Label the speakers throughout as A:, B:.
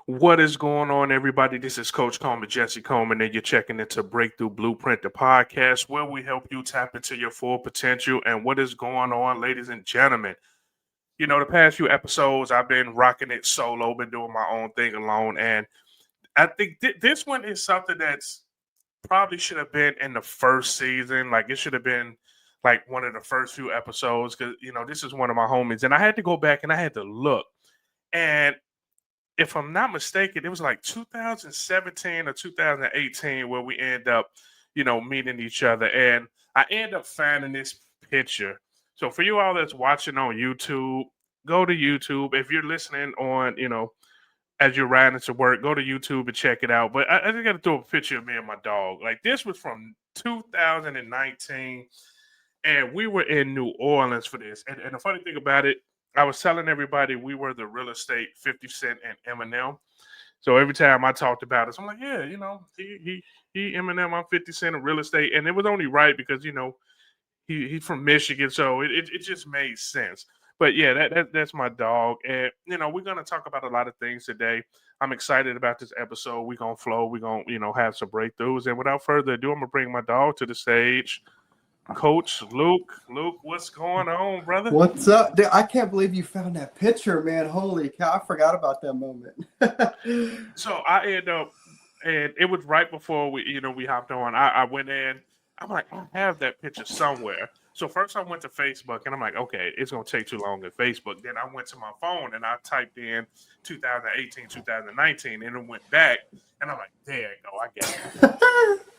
A: What is going on, everybody? This is Coach Coleman, Jesse Coleman, and you're checking into Breakthrough Blueprint, the podcast, where we help you tap into your full potential. And what is going on, ladies and gentlemen? The past few episodes, I've been rocking it solo, been doing my own thing alone. And I think this one is something that's probably should have been in the first season. Like, it should have been like one of the first few episodes because, this is one of my homies. And I had to go back and I had to look. And if I'm not mistaken, it was like 2017 or 2018 where we end up, meeting each other. And I end up finding this picture. So for you all that's watching on YouTube, go to YouTube. If you're listening on, as you're riding to work, go to YouTube and check it out. But I just got to throw a picture of me and my dog. Like, this was from 2019, and we were in New Orleans for this. And the funny thing about it, I was telling everybody we were the real estate 50 Cent and Eminem. So every time I talked about it, I'm like, yeah, he Eminem, I'm 50 Cent of real estate. And it was only right because, he's from Michigan. So it just made sense. But yeah, that's my dog. And, we're going to talk about a lot of things today. I'm excited about this episode. We're going to flow. We're going to, have some breakthroughs. And without further ado, I'm going to bring my dog to the stage. Coach Luke. Luke, what's going on, brother?
B: What's up? Dude, I can't believe you found that picture, man. Holy cow, I forgot about that moment.
A: So I end up, and it was right before we hopped on. I went in. I'm like, I have that picture somewhere. So first I went to Facebook, and I'm like, okay, it's gonna take too long at Facebook. Then I went to my phone and I typed in 2018, 2019, and it went back. And I'm like, there you go, I got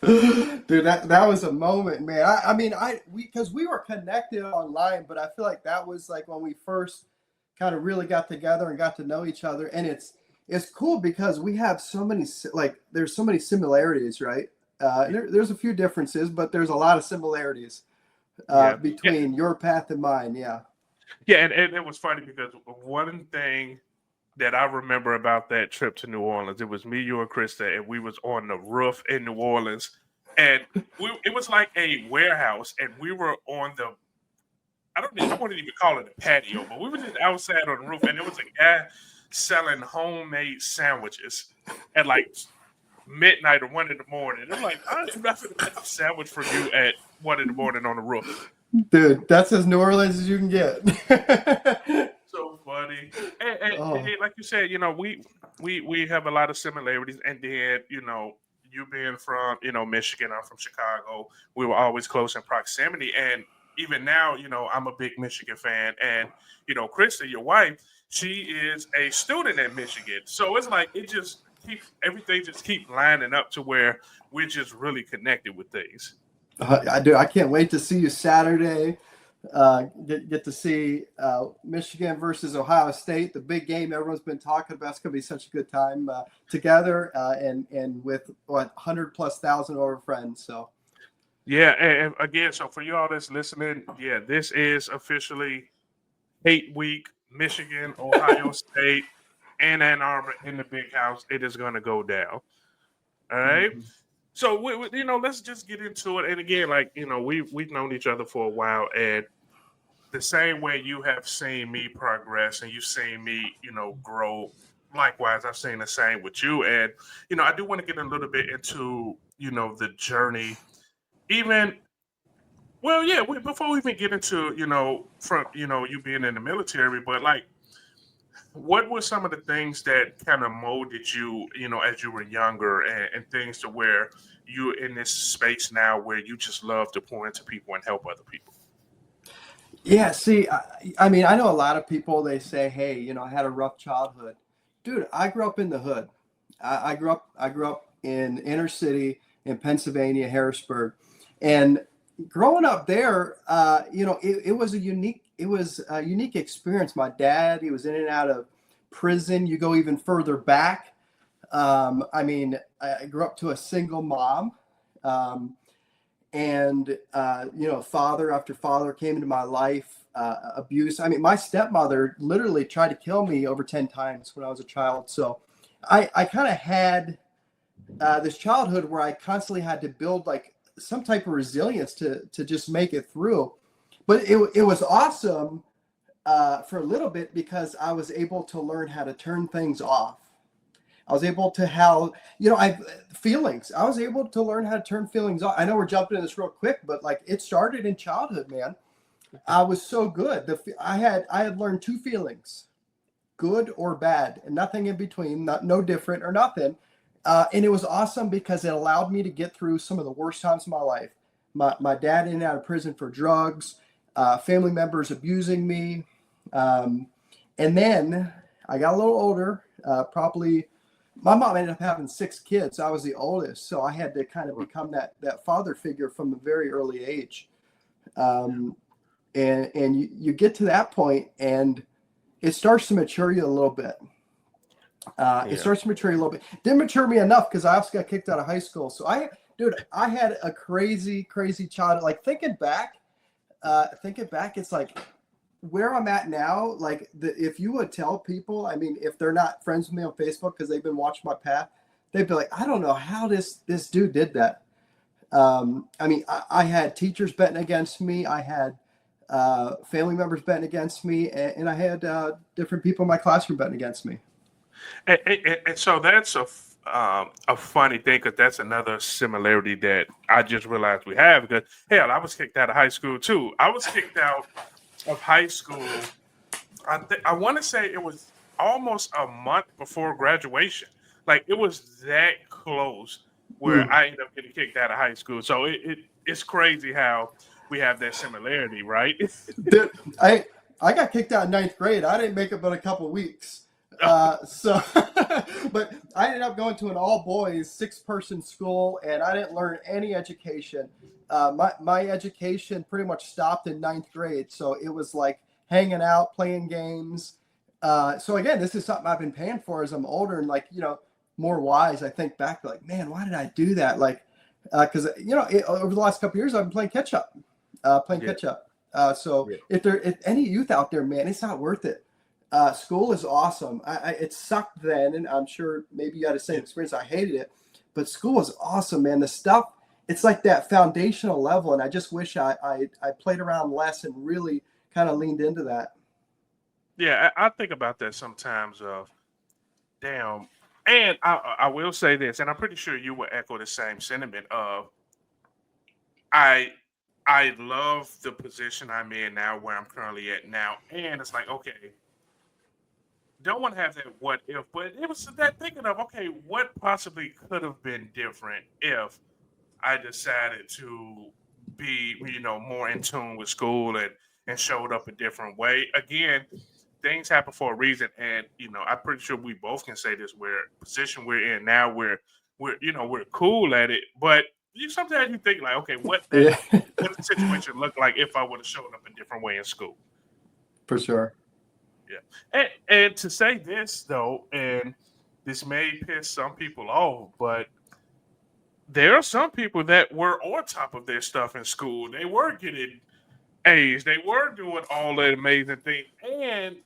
B: it. Dude, that was a moment, man. Because we were connected online, but I feel like that was like when we first kind of really got together and got to know each other. And it's cool because we have so many, there's so many similarities, right? There's a few differences, but there's a lot of similarities between your path and mine. Yeah.
A: Yeah, and it was funny because one thing that I remember about that trip to New Orleans, it was me, you, and Krista, and we was on the roof in New Orleans, and it was like a warehouse, and we were on the, I wouldn't even call it a patio, but we were just outside on the roof, and there was a guy selling homemade sandwiches at like midnight or 1 a.m. I'm like, I'm not going to get a sandwich for you at 1 a.m. on the roof.
B: Dude, that's as New Orleans as you can get.
A: So funny. And like you said, we have a lot of similarities. And then, you being from, Michigan, I'm from Chicago. We were always close in proximity. And even now, I'm a big Michigan fan. And, Krista, your wife, she is a student at Michigan. So it's like everything just keep lining up to where we're just really connected with things.
B: I can't wait to see you Saturday. Get to see Michigan versus Ohio State, the big game everyone's been talking about. It's going to be such a good time together and with 100,000+ of our friends. So,
A: yeah, and again, so for you all that's listening, yeah, this is officially 8 week Michigan, Ohio State, and Ann Arbor in the big house. It is going to go down. All right. Mm-hmm. So let's just get into it. And again, like we've known each other for a while, and the same way you have seen me progress and you've seen me, grow. Likewise, I've seen the same with you. And I do want to get a little bit into the journey. Even before we even get into from you being in the military, but like, what were some of the things that kind of molded you, as you were younger and things to where you're in this space now where you just love to pour into people and help other people?
B: Yeah, see, I mean, I know a lot of people, they say, hey, I had a rough childhood. Dude, I grew up in the hood. I grew up in inner city in Pennsylvania, Harrisburg. And growing up there, it was a unique experience. My dad, he was in and out of prison. You go even further back. I grew up to a single mom. And father after father came into my life, abuse. I mean, my stepmother literally tried to kill me over 10 times when I was a child. So I kind of had this childhood where I constantly had to build like some type of resilience to just make it through. But it was awesome for a little bit because I was able to learn how to turn things off. I was able to have, feelings. I was able to learn how to turn feelings off. I know we're jumping in this real quick, but like it started in childhood, man. I was so good. I had learned two feelings, good or bad, and nothing in between, no different or nothing. And it was awesome because it allowed me to get through some of the worst times of my life. My dad in and out of prison for drugs, family members abusing me. And then I got a little older, probably my mom ended up having 6 kids. I was the oldest. So I had to kind of become that father figure from a very early age. And you get to that point and it starts to mature you a little bit. It starts to mature you a little bit. Didn't mature me enough because I also got kicked out of high school. So I had a crazy childhood. Like thinking back, it's like where I'm at now. Like if you would tell people, I mean, if they're not friends with me on Facebook because they've been watching my path, they'd be like, I don't know how this dude did that. I mean, I had teachers betting against me. I had family members betting against me, and I had different people in my classroom betting against me.
A: And so that's a funny thing because that's another similarity that I just realized we have. Because hell, I was kicked out of high school too. I was kicked out of high school. I want to say it was almost a month before graduation. Like it was that close where I ended up getting kicked out of high school. So it's crazy how we have that similarity, right?
B: Dude, I got kicked out in 9th grade. I didn't make it but a couple weeks. So, but I ended up going to an all boys 6-person school, and I didn't learn any education. My education pretty much stopped in 9th grade. So it was like hanging out, playing games. So again, this is something I've been paying for as I'm older and like, more wise. I think back like, man, why did I do that? Like, because over the last couple of years, I've been playing catch up. So if any youth out there, man, it's not worth it. School is awesome. It sucked then, and I'm sure maybe you had the same experience. I hated it, but school is awesome, man. The stuff, it's like that foundational level, and I just wish I played around less and really kind of leaned into that.
A: Yeah, I think about that sometimes. Of damn, and I will say this, and I'm pretty sure you will echo the same sentiment. Of I I love the position I'm in now, where I'm currently at now, and it's like okay, don't want to have that what if, but it was that thinking of okay, what possibly could have been different if I decided to be, more in tune with school and showed up a different way. Again, things happen for a reason, and I'm pretty sure we both can say this. Where position we're in now, we're cool at it, but sometimes you think like, okay,
B: Yeah,
A: what the situation looked like if I would have shown up a different way in school.
B: for sure.
A: Yeah, and to say this though, and this may piss some people off, but there are some people that were on top of their stuff in school. They were getting A's. They were doing all that amazing things. And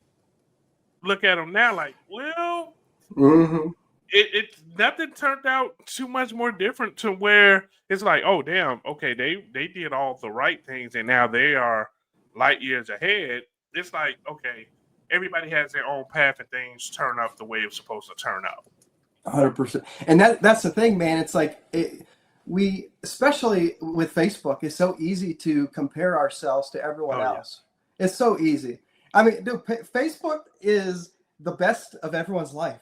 A: look at them now, like, well,
B: Hmm.
A: it nothing turned out too much more different to where it's like, oh damn, okay, they did all the right things and now they are light years ahead. It's like, okay, everybody has their own path and things turn up the way it's supposed to turn up.
B: 100%. And that's the thing, man. It's like we, especially with Facebook, it's so easy to compare ourselves to everyone
A: Oh yeah.
B: else. It's so easy. I mean, dude, Facebook is the best of everyone's life,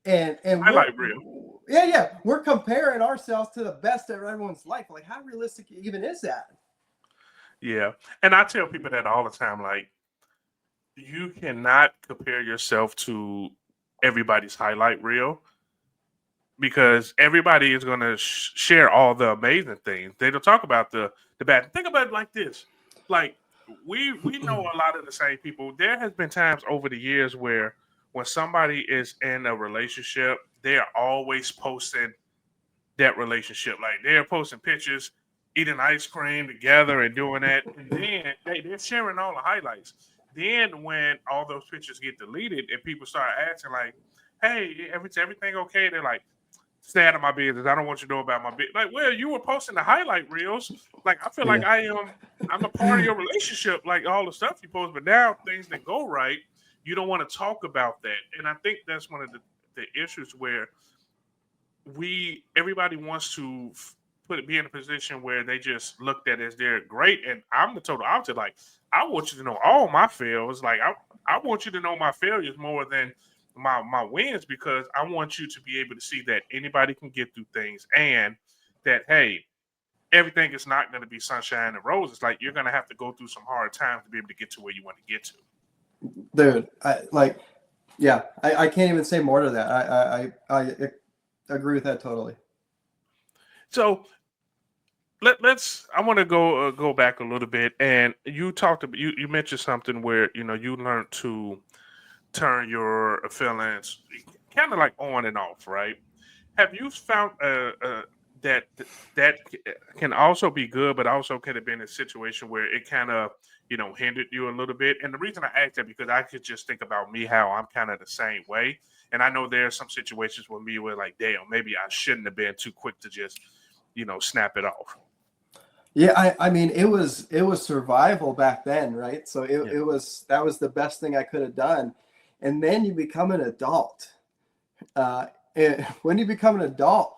B: and
A: I like real.
B: we're comparing ourselves to the best of everyone's life. Like, how realistic even is that?
A: Yeah. And I tell people that all the time, like, you cannot compare yourself to everybody's highlight reel because everybody is going to share all the amazing things. They don't talk about the bad. Think about it like this: like we know a lot of the same people. There has been times over the years where when somebody is in a relationship, they are always posting that relationship. Like they're posting pictures, eating ice cream together and doing that. And then they're sharing all the highlights. Then when all those pictures get deleted and people start asking like, hey, everything okay? They're like, stay out of my business. I don't want you to know about my business. Like, well, you were posting the highlight reels. Like, I feel like
B: Yeah.
A: I'm a part of your relationship, like all the stuff you post, but now things that go right, you don't want to talk about that. And I think that's one of the the issues where everybody wants to be in a position where they just looked at as they're great, and I'm the total opposite. Like, I want you to know all my fails. Like, I want you to know my failures more than my wins, because I want you to be able to see that anybody can get through things, and that, hey, everything is not going to be sunshine and roses. Like, you're going to have to go through some hard times to be able to get to where you want to get to.
B: Dude, I can't even say more to that. I agree with that totally.
A: So let's. I want to go back a little bit, and you talked about you mentioned something where you learned to turn your feelings kind of like on and off, right? Have you found that that can also be good, but also could have been a situation where it kind of hindered you a little bit? And the reason I asked that, because I could just think about me, how I'm kind of the same way, and I know there are some situations with me where, like, damn, maybe I shouldn't have been too quick to just snap it off.
B: Yeah, I mean, it was survival back then, right? So
A: Yeah.
B: it was, that was the best thing I could have done. And then you become an adult. And when you become an adult,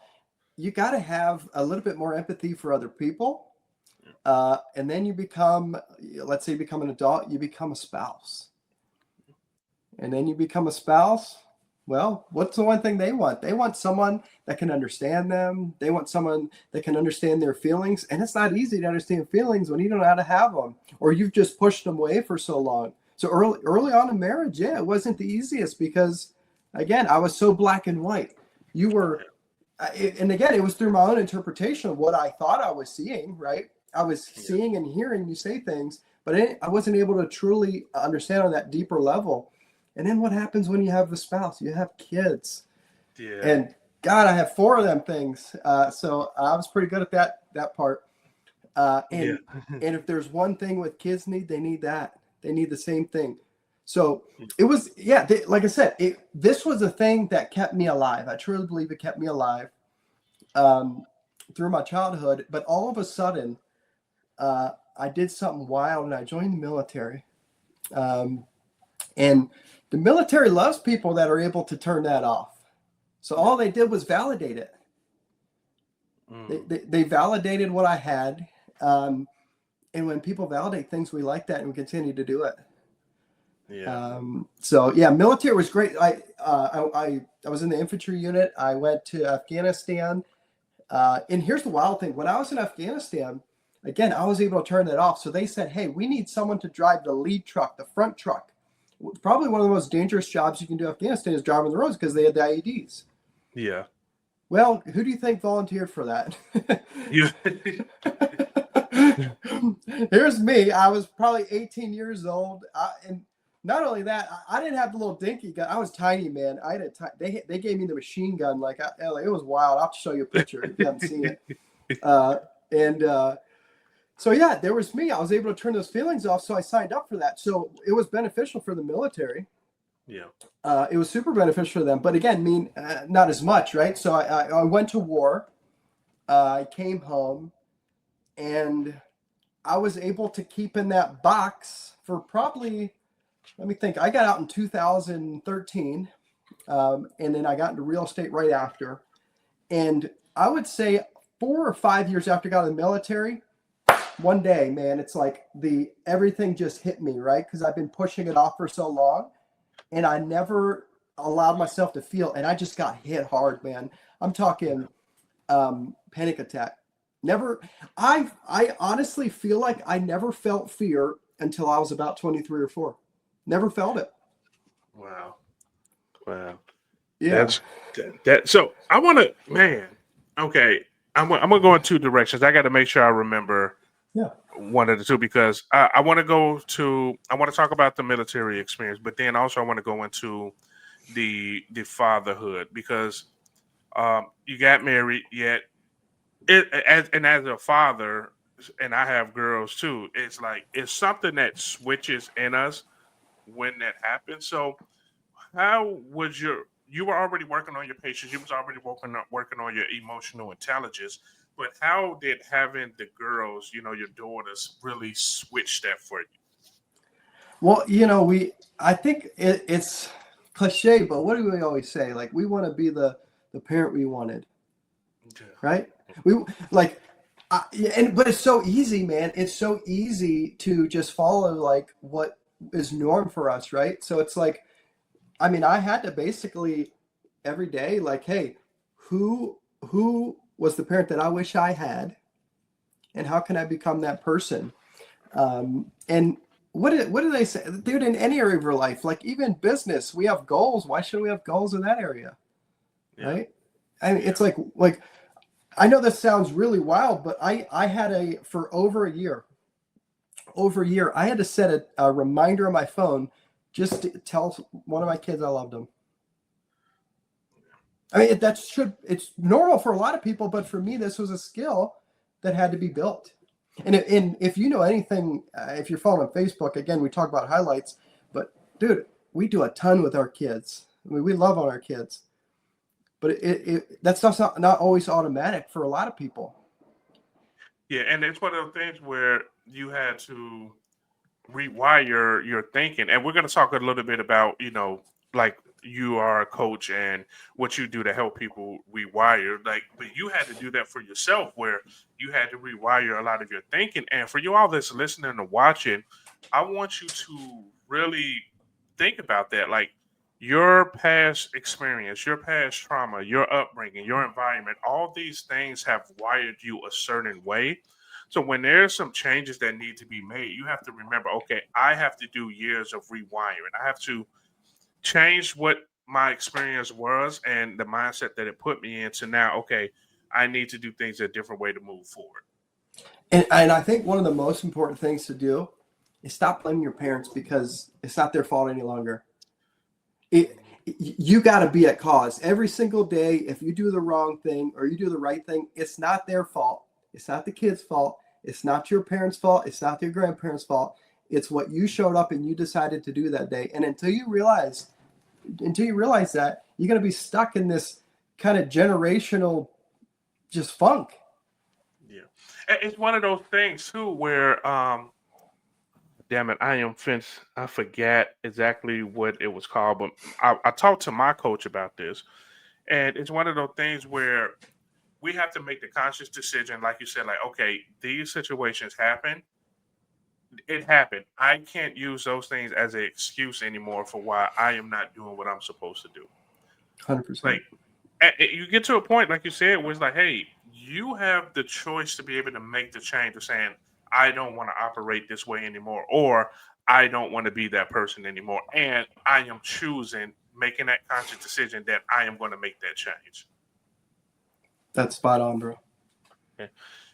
B: you got to have a little bit more empathy for other people. And then you become, let's say you become an adult, you become a spouse. And then you become a spouse. Well, what's the one thing they want? They want someone that can understand them. They want someone that can understand their feelings. And it's not easy to understand feelings when you don't know how to have them, or you've just pushed them away for so long. So early on in marriage, yeah, it wasn't the easiest because, again, I was so black and white. You were, and again, it was through my own interpretation of what I thought I was seeing, right? I was seeing and hearing you say things, but I wasn't able to truly understand on that deeper level. And then what happens when you have a spouse? You have kids.
A: Yeah.
B: And God, I have 4 of them things. So I was pretty good at that part. And if there's one thing with kids they need that. They need the same thing. So it was, like I said, this was a thing that kept me alive. I truly believe it kept me alive through my childhood. But all of a sudden, I did something wild and I joined the military. And the military loves people that are able to turn that off. So all they did was validate it. They validated what I had. And when people validate things, we like that and we continue to do it.
A: Yeah.
B: So yeah, military was great. I was in the infantry unit. I went to Afghanistan. And here's the wild thing. When I was in Afghanistan, again, I was able to turn that off. So they said, hey, we need someone to drive the lead truck, the front truck. Probably one of the most dangerous jobs you can do in Afghanistan is driving the roads because they had the IEDs.
A: Yeah.
B: Well, who do you think volunteered for that? Here's me. I was probably 18 years old. And not only that, I didn't have the little dinky gun. I was tiny, man. I had they gave me the machine gun. Like, it was wild. I'll have to show you a picture if you haven't seen it. So yeah, there was me. I was able to turn those feelings off. So I signed up for that. So it was beneficial for the military.
A: Yeah.
B: It was super beneficial for them. But again, not as much, right? So I went to war. I came home, and I was able to keep in that box for probably, let me think. I got out in 2013, and then I got into real estate right after. And I would say 4 or 5 years after I got in the military, one day, man, it's like everything just hit me, right? Because I've been pushing it off for so long, and I never allowed myself to feel, and I just got hit hard, man. I'm talking panic attack. I honestly feel like I never felt fear until I was about 23 or 4. Never felt it.
A: Wow.
B: Yeah.
A: That's that. So I want to, man. Okay, I'm gonna go in 2 directions. I got to make sure I remember.
B: Yeah.
A: One of the 2, because I want to talk about the military experience, but then also I want to go into the fatherhood, because you got married, yet as a father, and I have girls too. It's like it's something that switches in us when that happens. So how was you were already working on your patience, you was already working on your emotional intelligence, but how did having the girls, your daughters, really switch that for you?
B: Well, I think it's cliche, but what do we always say? Like, we want to be the parent we wanted, right? We like, but it's so easy, man. It's so easy to just follow like what is norm for us, right? So it's like, I mean, I had to basically every day, like, hey, who was the parent that I wish I had, and how can I become that person? And what do they say, dude? In any area of your life, like even business, we have goals. Why should we have goals in that area, right? I mean, it's like I know this sounds really wild, but I had for over a year, I had to set a reminder on my phone just to tell one of my kids I loved them. I mean, it's normal for a lot of people, but for me, this was a skill that had to be built. And if you know anything, if you're following on Facebook, again, we talk about highlights, but dude, we do a ton with our kids. I mean, we love on our kids, but that's not always automatic for a lot of people.
A: Yeah, and it's one of those things where you had to rewire your thinking. And we're going to talk a little bit about, like you are a coach and what you do to help people rewire. Like, but you had to do that for yourself, where you had to rewire a lot of your thinking. And for you all that's listening and watching, I want you to really think about that. Like, your past experience, your past trauma, your upbringing, your environment, all these things have wired you a certain way. So when there's some changes that need to be made, you have to remember, okay, I have to do years of rewiring. I have to change what my experience was and the mindset that it put me into now, okay, I need to do things a different way to move forward.
B: And I think one of the most important things to do is stop blaming your parents because it's not their fault any longer. You got to be at cause every single day. If you do the wrong thing or you do the right thing, it's not their fault. It's not the kid's fault. It's not your parents' fault. It's not your grandparents' fault. It's what you showed up and you decided to do that day. And until you realize that, you're going to be stuck in this kind of generational just funk.
A: Yeah. It's one of those things too where damn it, I forget exactly what it was called, but I talked to my coach about this. And it's one of those things where we have to make the conscious decision, like you said, like, okay, these situations happen. It happened. I can't use those things as an excuse anymore for why I am not doing what I'm supposed to do.
B: 100%.
A: Like, you get to a point, like you said, where it's like, hey, you have the choice to be able to make the change of saying, I don't want to operate this way anymore, or I don't want to be that person anymore. And I am choosing, making that conscious decision that I am going to make that change.
B: That's spot on, bro.
A: Okay.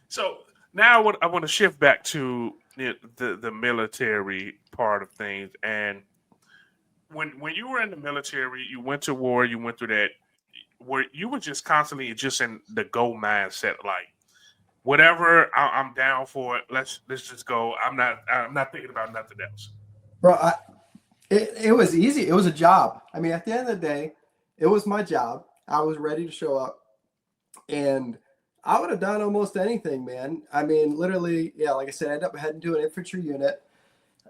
A: So now I want to shift back to the military part of things. And when you were in the military, you went to war, you went through that, where you were just constantly just in the go mindset, like whatever, I'm down for it. Let's just go. I'm not thinking about nothing else.
B: Bro, it was easy. It was a job. I mean, at the end of the day, it was my job. I was ready to show up, and I would have done almost anything, man. I mean, literally, yeah, like I said, I ended up heading to an infantry unit.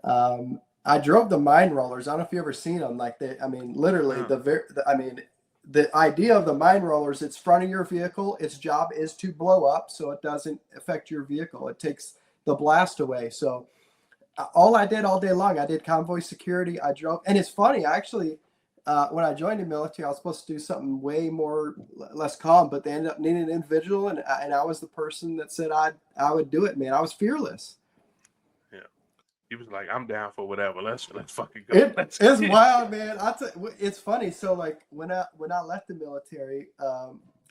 B: I drove the mine rollers. I don't know if you ever seen them. Like I mean, literally, the idea of the mine rollers, it's front of your vehicle. Its job is to blow up so it doesn't affect your vehicle. It takes the blast away. So all I did all day long, I did convoy security. I drove, and it's funny, actually, when I joined the military, I was supposed to do something way less calm, but they ended up needing an individual, and I was the person that said I would do it, man. I was fearless.
A: Yeah, he was like, I'm down for whatever. Let's fucking go.
B: It's wild, man. It's funny. So like when I left the military,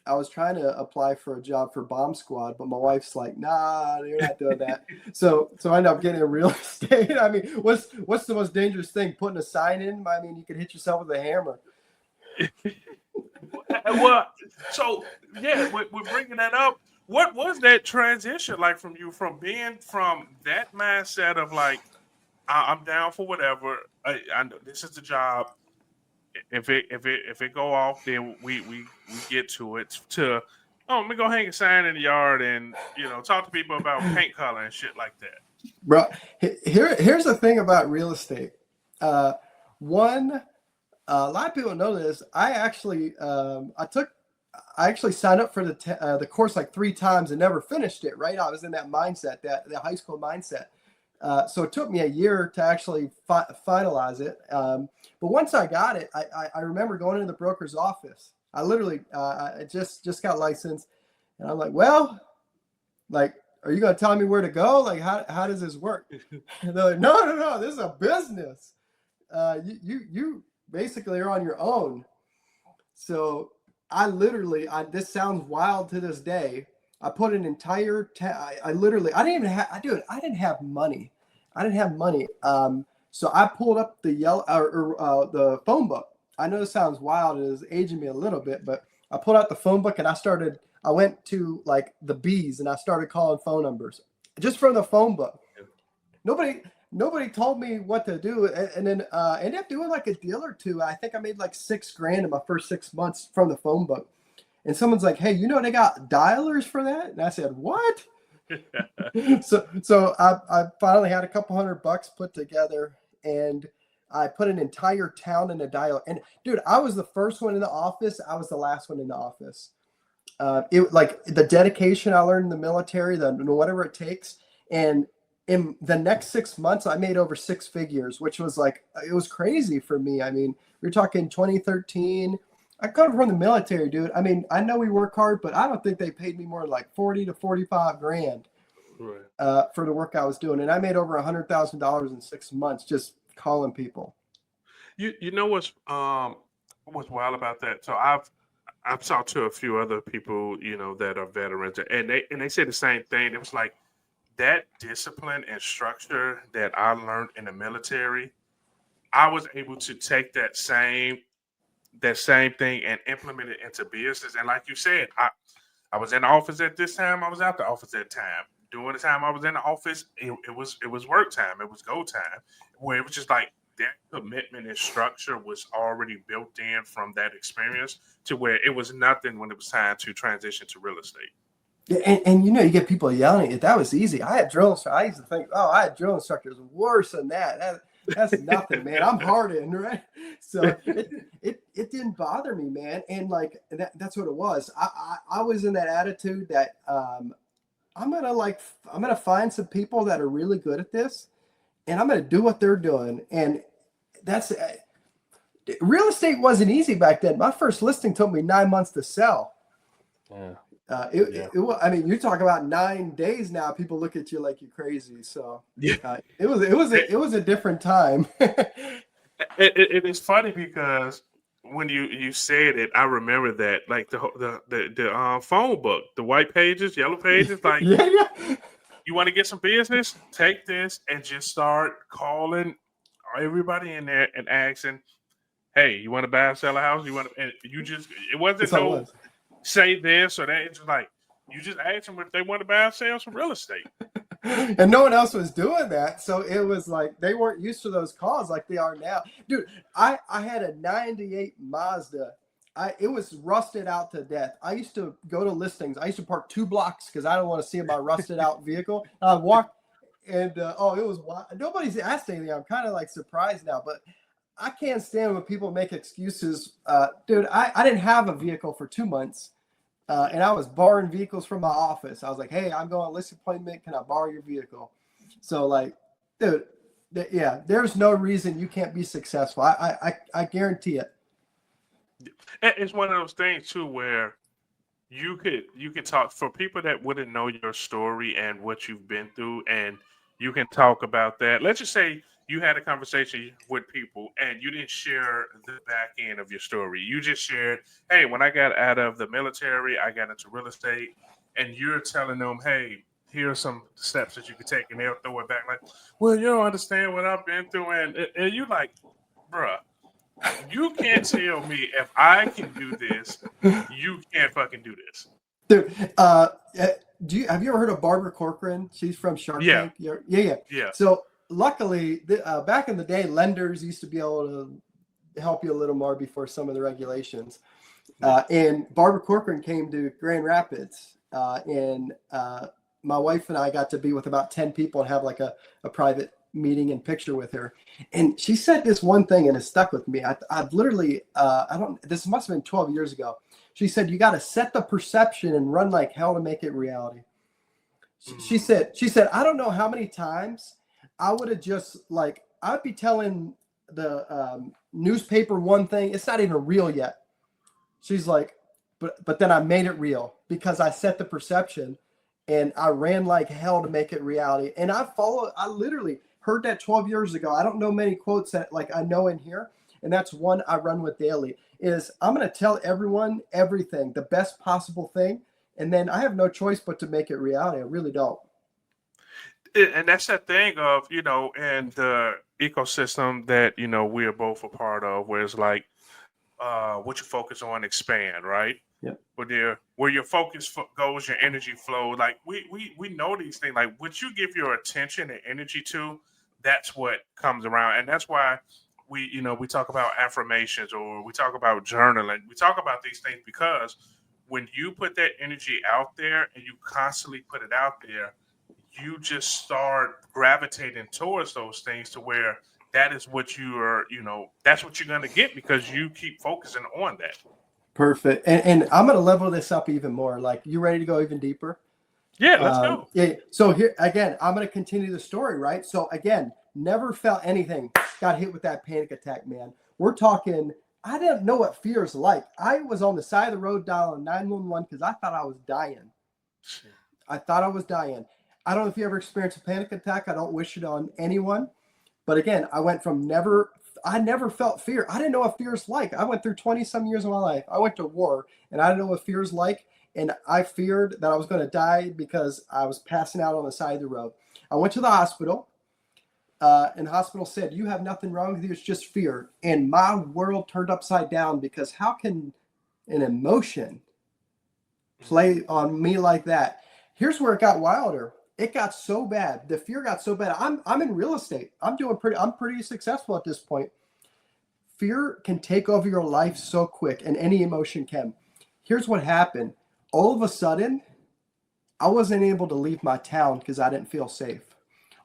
B: I was trying to apply for a job for bomb squad, but my wife's like, nah, you're not doing that. so I ended up getting in real estate. I mean, what's the most dangerous thing? Putting a sign in? I mean, you could hit yourself with a hammer.
A: Well, so yeah, we're bringing that up. What was that transition like from you, from being from that mindset of like, I'm down for whatever. I know this is the job. If it go off, then we get to it. To, oh, let me go hang a sign in the yard and talk to people about paint color and shit like that.
B: Bro, here's the thing about real estate. One, A lot of people know this. I actually signed up for the course like 3 times and never finished it. Right, I was in that mindset, that the high school mindset. So it took me a year to actually finalize it. But once I got it, I remember going into the broker's office. I literally I just got licensed, and I'm like, well, like, are you gonna tell me where to go? Like, how does this work? And they're like, no, this is a business. You basically are on your own. So I literally, this sounds wild to this day. I put an entire, I literally, I didn't even have, I didn't have money. I didn't have money. So I pulled up the the phone book. I know this sounds wild. It is aging me a little bit, but I pulled out the phone book and I went to like the B's and I started calling phone numbers just from the phone book. Nobody told me what to do, and then ended up doing like a deal or two. I think I made like $6,000 in my first 6 months from the phone book. And someone's like, "Hey, they got dialers for that?" And I said, "What?" So I finally had a couple $100 put together, and I put an entire town in a dial. And dude, I was the first one in the office. I was the last one in the office. It like the dedication I learned in the military, whatever it takes, and in the next 6 months, I made over 6 figures, which was like, it was crazy for me. I mean, we're talking 2013. I come from the military, dude. I mean, I know we work hard, but I don't think they paid me more than like 40 to 45 grand for the work I was doing. And I made over $100,000 in 6 months just calling people.
A: You know what's wild about that? So I've talked to a few other people, that are veterans, and they say the same thing. It was like that discipline and structure that I learned in the military. I was able to take that same thing and implement it into business. And like you said, I was in the office at this time. I was out the office at time. During the time I was in the office, it was work time. It was go time. Where it was just like that commitment and structure was already built in from that experience to where it was nothing when it was time to transition to real estate.
B: Yeah, and you get people yelling at you. That was easy. I had drill instructors. I used to think, oh, I had drill instructors worse than that. That's nothing, man. I'm hardened, right? So it didn't bother me, man. And like that's what it was. I was in that attitude that I'm gonna find some people that are really good at this, and I'm gonna do what they're doing. And that's real estate wasn't easy back then. My first listing took me 9 months to sell.
A: Yeah.
B: I mean, you talk about 9 days now. People look at you like you're crazy. So it was a different time.
A: It is funny because when you said it, I remember that like the phone book, the white pages, yellow pages, like
B: yeah.
A: you want to get some business, take this and just start calling everybody in there and asking, "Hey, you want to buy or sell a house? You want to?" And you just it wasn't no say this or that. It's just like you just ask them if they want to buy or sell some real estate.
B: And no one else was doing that, so it was like they weren't used to those calls like they are now. Dude, I had a 98 Mazda. It was rusted out to death. I used to go to listings. I used to park 2 blocks because I don't want to see my rusted out vehicle. I walked, and it was wild. Nobody's asked anything. I'm kind of like surprised now, but I can't stand when people make excuses. Dude, I didn't have a vehicle for 2 months. And I was borrowing vehicles from my office. I was like, "Hey, I'm going on a list appointment. Can I borrow your vehicle?" So like, dude, yeah, there's no reason you can't be successful. I guarantee it.
A: It's one of those things too where you can talk for people that wouldn't know your story and what you've been through, and you can talk about that. Let's just say you had a conversation with people and you didn't share the back end of your story. You just shared, "Hey, when I got out of the military, I got into real estate," and you're telling them, "Hey, here are some steps that you can take," and they'll throw it back like, "Well, you don't understand what I've been through," and you like, bruh, you can't tell me if I can do this, you can't fucking do this.
B: Dude, have you ever heard of Barbara Corcoran? She's from Shark Tank. Yeah. So luckily, back in the day, lenders used to be able to help you a little more before some of the regulations. And Barbara Corcoran came to Grand Rapids, and my wife and I got to be with about 10 people and have like a private meeting and picture with her. And she said this one thing and it stuck with me. I've literally, this must have been 12 years ago. She said, you got to set the perception and run like hell to make it reality. She said, I don't know how many times I would have just like, I'd be telling the newspaper one thing. It's not even real yet. She's like, but then I made it real because I set the perception and I ran like hell to make it reality. And I literally heard that 12 years ago. I don't know many quotes that like I know in here. And that's one I run with daily is I'm going to tell everyone everything, the best possible thing. And then I have no choice but to make it reality. I really don't.
A: And that's that thing of, in the ecosystem that, we are both a part of, where it's like, what you focus on expand, right?
B: Yeah.
A: Where your focus goes, your energy flow. Like we know these things. Like what you give your attention and energy to, that's what comes around, and that's why we talk about affirmations or we talk about journaling. We talk about these things because when you put that energy out there and you constantly put it out there, you just start gravitating towards those things to where that is what you are, that's what you're going to get because you keep focusing on that.
B: Perfect. And I'm going to level this up even more. Like, you ready to go even deeper?
A: Yeah, let's go.
B: Yeah. So here, again, I'm going to continue the story, right? So again, never felt anything. Got hit with that panic attack, man. We're talking, I didn't know what fear is like. I was on the side of the road dialing 911 because I thought I was dying. I thought I was dying. I don't know if you ever experienced a panic attack. I don't wish it on anyone. But again, I went from I never felt fear. I didn't know what fear is like. I went through 20 some years of my life. I went to war and I didn't know what fear is like. And I feared that I was going to die because I was passing out on the side of the road. I went to the hospital and the hospital said, you have nothing wrong with you. It's just fear. And my world turned upside down because how can an emotion play on me like that? Here's where it got wilder. It got so bad. The fear got so bad. I'm in real estate. I'm pretty successful at this point. Fear can take over your life so quick, and any emotion can. Here's what happened. All of a sudden, I wasn't able to leave my town because I didn't feel safe.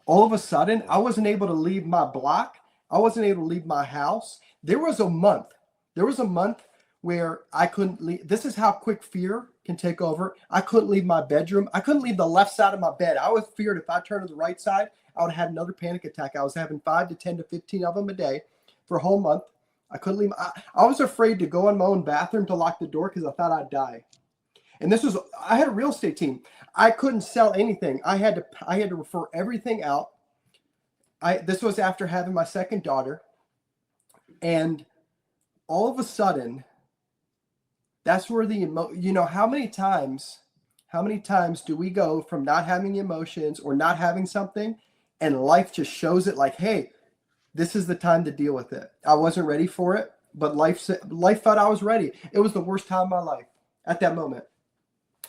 B: All of a sudden, I wasn't able to leave my block. I wasn't able to leave my house. There was a month where I couldn't leave. This is how quick fear can take over. I couldn't leave my bedroom. I couldn't leave the left side of my bed. I was feared if I turned to the right side, I would have had another panic attack. I was having 5 to 10 to 15 of them a day for a whole month. I couldn't leave. I was afraid to go in my own bathroom to lock the door because I thought I'd die. And I had a real estate team. I couldn't sell anything. I had to refer everything out. This was after having my second daughter. And all of a sudden, that's where how many times do we go from not having emotions or not having something and life just shows it like, hey, this is the time to deal with it. I wasn't ready for it, but life thought I was ready. It was the worst time of my life at that moment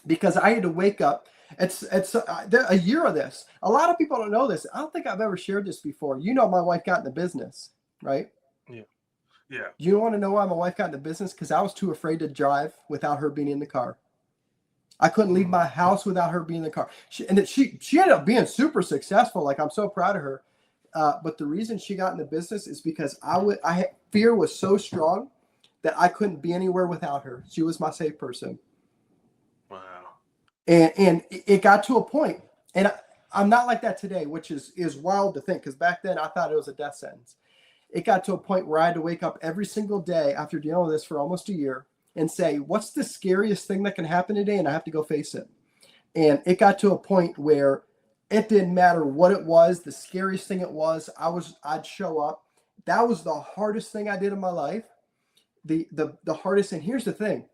B: because I had to wake up. It's a year of this. A lot of people don't know this. I don't think I've ever shared this before. My wife got in the business, right?
A: Yeah. Yeah.
B: You want to know why my wife got into business? Because I was too afraid to drive without her being in the car. I couldn't leave my house without her being in the car. She ended up being super successful. Like, I'm so proud of her. But the reason she got into business is because fear was so strong that I couldn't be anywhere without her. She was my safe person.
A: Wow.
B: And it got to a point, and I'm not like that today, which is wild to think, because back then I thought it was a death sentence. It got to a point where I had to wake up every single day after dealing with this for almost a year and say, what's the scariest thing that can happen today? And I have to go face it. And it got to a point where it didn't matter what it was, the scariest thing it was, I'd show up. That was the hardest thing I did in my life. The hardest, and here's the thing.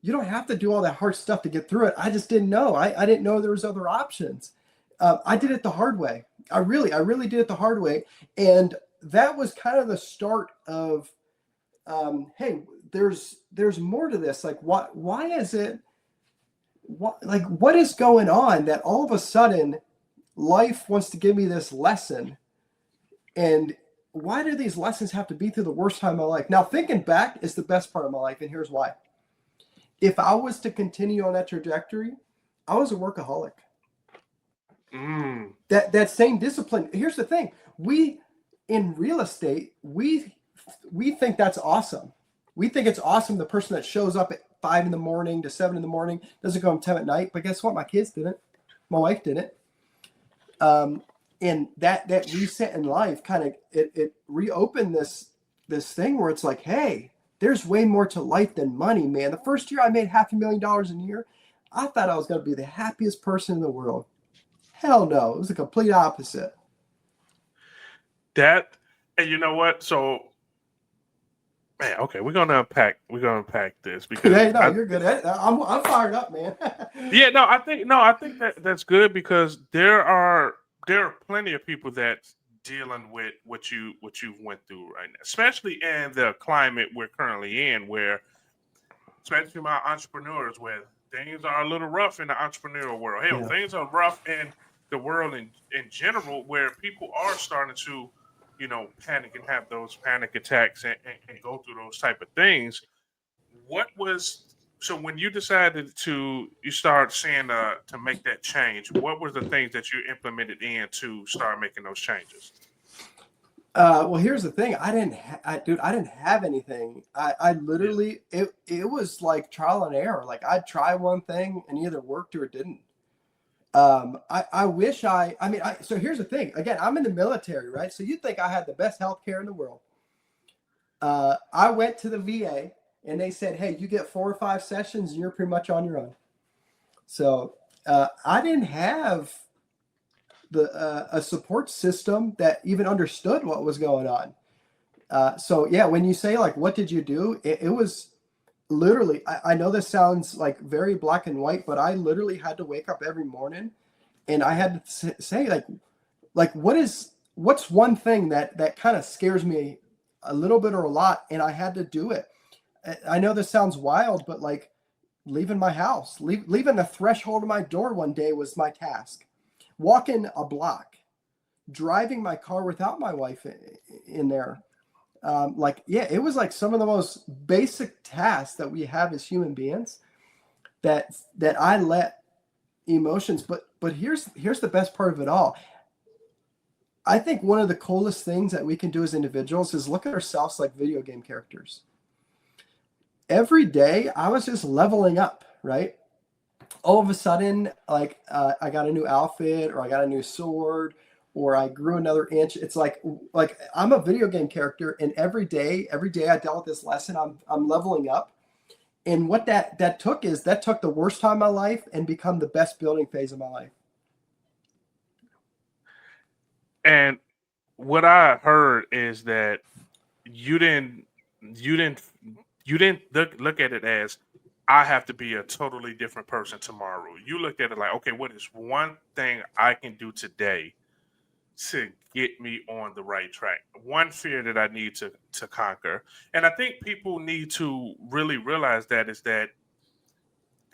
B: You don't have to do all that hard stuff to get through it. I just didn't know. I didn't know there was other options. I did it the hard way. I really did it the hard way. And that was kind of the start of, hey, there's more to this. Like, why is it, what is going on that all of a sudden life wants to give me this lesson? And why do these lessons have to be through the worst time of my life? Now, thinking back is the best part of my life. And here's why. If I was to continue on that trajectory, I was a workaholic.
A: Mm.
B: That same discipline. Here's the thing: we in real estate, we think that's awesome. We think it's awesome the person that shows up at 5 in the morning to 7 in the morning doesn't go home 10 at night. But guess what? My kids didn't. My wife didn't. Um, and that reset in life kind of it reopened this thing where it's like, hey, there's way more to life than money, man. The first year I made $500,000 a year, I thought I was going to be the happiest person in the world. Hell no, it was the complete opposite.
A: That, and you know what? So, man, okay, we're gonna unpack this because
B: Hey, no,
A: I
B: you're good at it. I'm fired up, man.
A: yeah, no, I think that that's good because there are plenty of people that's dealing with what you went through right now, especially in the climate we're currently in, where especially my entrepreneurs, where things are a little rough in the entrepreneurial world. Hell,
B: Yeah.
A: things are rough in the world in general, where people are starting to, panic and have those panic attacks and go through those type of things. What was so when you decided you start seeing to make that change? What were the things that you implemented in to start making those changes?
B: Well, here's the thing. Dude, I didn't have anything. I
A: Yeah.
B: literally, it was like trial and error. Like I'd try one thing and either worked or it didn't. I wish I mean, so here's the thing. Again, I'm in the military, right? So you'd think I had the best healthcare in the world. I went to the VA and they said, hey, you get 4 or 5 sessions and you're pretty much on your own. So I didn't have the a support system that even understood what was going on. So yeah, when you say like, what did you do? It was literally. I know this sounds like very black and white, but I literally had to wake up every morning and I had to say like what's one thing that kind of scares me a little bit or a lot, and I had to do it. I know this sounds wild, but like leaving my house, leaving the threshold of my door one day was my task. Walking a block, driving my car without my wife in there. Like, yeah, it was like some of the most basic tasks that we have as human beings that I let emotions. But here's the best part of it all. I think one of the coolest things that we can do as individuals is look at ourselves like video game characters. Every day, I was just leveling up, right? All of a sudden, like I got a new outfit, or I got a new sword, or I grew another inch. It's like I'm a video game character, and every day I dealt with this lesson. I'm leveling up, and what that took is that took the worst time of my life and become the best building phase of my life.
A: And what I heard is that you didn't you didn't you didn't look at it as I have to be a totally different person tomorrow. You looked at it like, okay, what is one thing I can do today to get me on the right track? One fear that I need to conquer. And I think people need to really realize that is that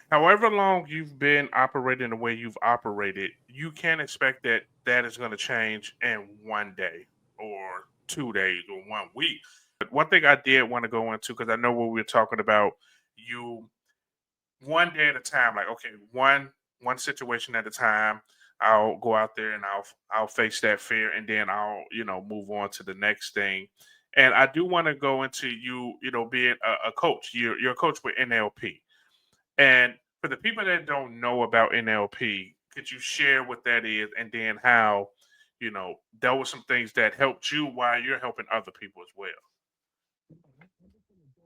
A: however long you've been operating the way you've operated, you can't expect that that is going to change in one day or 2 days or 1 week. But one thing I did want to go into, because I know what we were talking about, you one day at a time, like, okay, one situation at a time. I'll go out there and I'll face that fear, and then I'll move on to the next thing. And I do want to go into being a coach. You're a coach with NLP, and for the people that don't know about NLP, could you share what that is, and then how there were some things that helped you while you're helping other people as well?